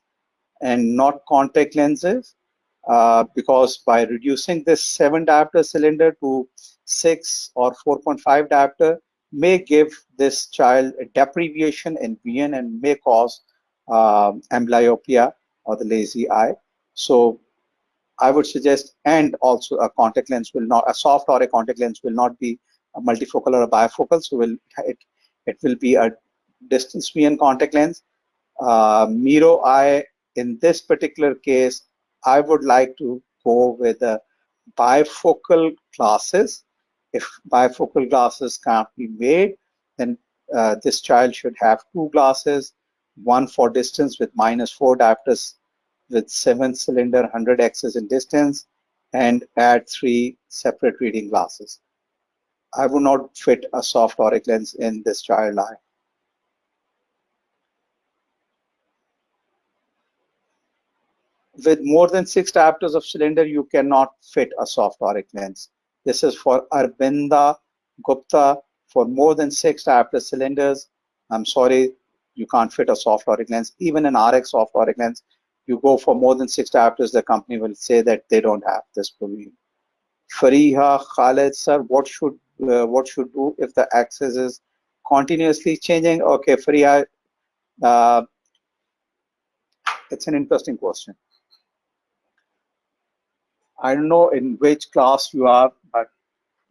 and not contact lenses, because by reducing this 7 diopter cylinder to 6 or 4.5 diopter may give this child a deprivation in vision and may cause amblyopia or the lazy eye. So I would suggest, and also a contact lens will not, a soft or a contact lens will not be a multifocal or a bifocal, so it will be a distance vision contact lens. Mero Eye, in this particular case, I would like to go with the bifocal glasses. If bifocal glasses can't be made, then this child should have 2 glasses, one for distance with -4 diopters with 7 cylinder 100 axis in distance, and add 3 separate reading glasses. I would not fit a soft toric lens in this child eye. with more than 6 diopters of cylinder, you cannot fit a soft toric lens. This is for Arbinda Gupta. For more than 6 diopter cylinders, I'm sorry, you can't fit a soft toric lens. Even an RX soft toric lens, you go for more than 6 diopters, the company will say that they don't have this provision. Fariha Khalid, sir, what should do if the axis is continuously changing? Okay, Fariha, uh, it's an interesting question. I don't know in which class you are, but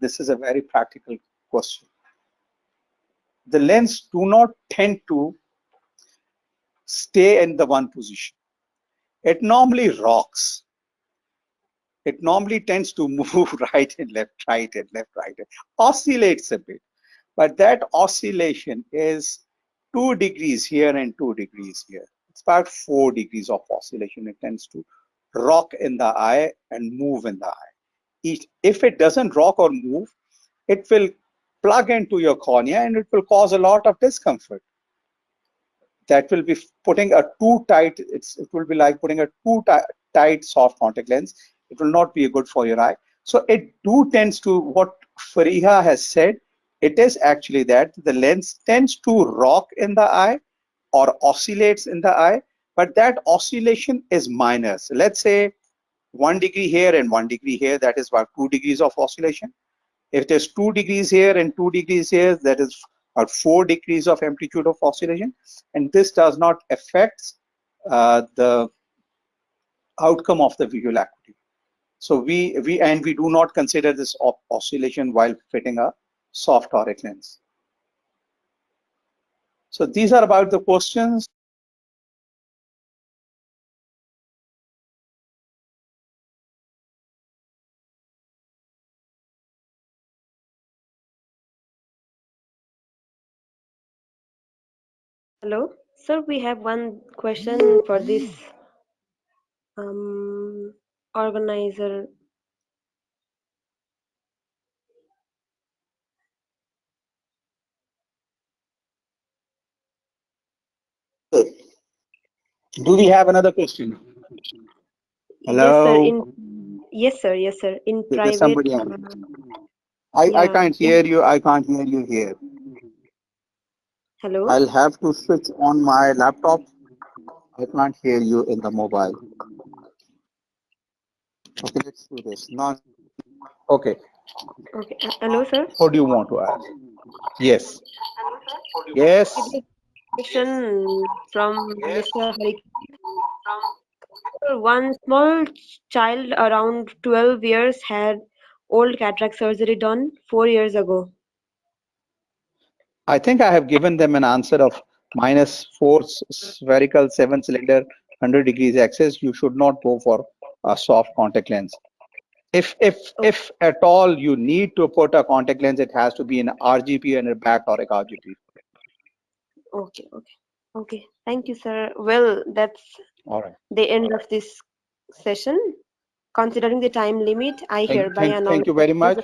this is a very practical question. The lens do not tend to stay in the one position. It normally rocks. It normally tends to move right and left, right and left, right, and oscillates a bit. But that oscillation is 2 degrees here and 2 degrees here. It's about 4 degrees of oscillation. It tends to rock in the eye and move in the eye. If it doesn't rock or move, it will plug into your cornea and it will cause a lot of discomfort. That will be putting a too tight, it will be like putting a too tight soft contact lens. It will not be good for your eye. So it tends to, what Fariha has said, it is actually that the lens tends to rock in the eye or oscillates in the eye, but that oscillation is minor. So let's say 1 degree here and 1 degree here, that is about 2 degrees of oscillation. If there's 2 degrees here and 2 degrees here, that is about 4 degrees of amplitude of oscillation, and this does not affect the outcome of the visual acuity. So we do not consider this oscillation while fitting a soft toric lens. So these are about the questions. Hello, sir. We have one question for this organizer. Do we have another question? Yes, sir. Hello? Yes, sir. Yes, sir. In There's private. somebody on. I Yeah. can't hear you. I can't hear you here. Hello. I'll have to switch on my laptop. I can't hear you in the mobile. Okay, let's do this. Not okay. Okay. Hello, sir. What do you want to ask? Yes. Yes. Question from Mr. Hari. One small child around 12 years had old cataract surgery done 4 years ago. I think I have given them an answer of -4 spherical 7 cylinder 100 degrees axis. You should not go for a soft contact lens. If at all you need to put a contact lens, it has to be an RGP and a back toric RGP. Okay, okay, okay. Thank you, sir. Well, that's All right. the end of this session. Considering the time limit, I hereby Thank announce you very much.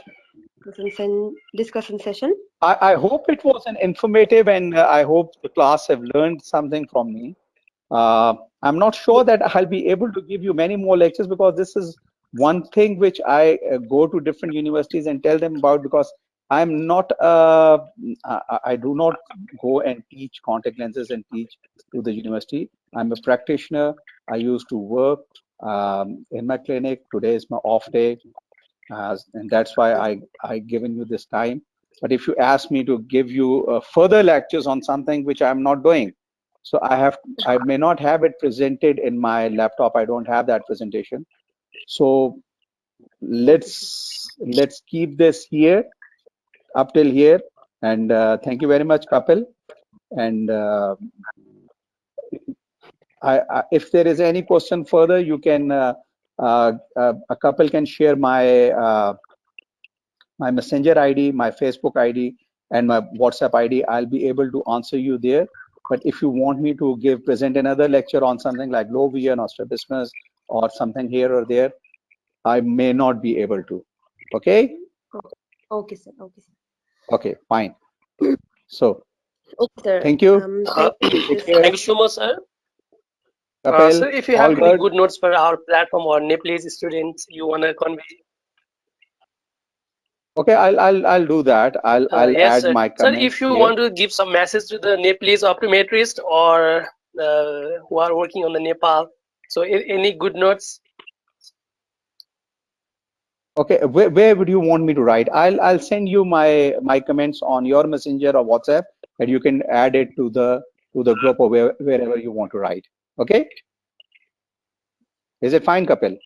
the discussion session. I hope it was an informative, and I hope the class have learned something from me. I'm not sure that I'll be able to give you many more lectures, because this is one thing which I go to different universities and tell them about, because I'm not, I do not go and teach contact lenses and teach to the university. I'm a practitioner. I used to work in my clinic. Today is my off day, and that's why I given you this time. But if you ask me to give you further lectures on something which I'm not doing, so I may not have it presented in my laptop. I don't have that presentation. So let's keep this here, up till here. And thank you very much, Kapil. And if there is any question further, you can, a couple can share my messenger ID, my Facebook ID, and my WhatsApp ID. I'll be able to answer you there. But if you want me to present another lecture on something like low vision or strabismus or something here or there, I may not be able to. Okay? Okay, sir. Okay, sir. Okay, fine. So, Okay, sir. thank you. Thank you. Take care. Thank you so much, sir. Kapil, So if you all have any good? good notes for our platform or Nepalese students you want to convey. Okay, I'll do that. I'll Yes, add sir. my Sir, if comments you here. want to give some message to the Nepalese optometrist or who are working on the Nepal, so any good notes? Okay, where would you want me to write? I'll send you my comments on your messenger or WhatsApp, and you can add it to the group or wherever you want to write. Okay? Is it fine, Kapil?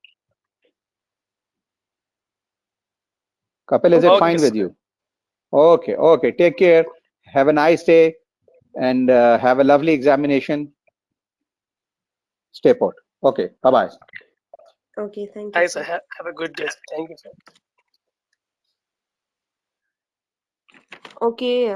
Kapil, is it Okay. Okay, fine with sir. you? Okay, okay. Take care. Have a nice day and have a lovely examination. Stay put. Okay, bye-bye. Okay, thank you, Bye, sir. sir. Have a good day. Thank you, sir. Okay,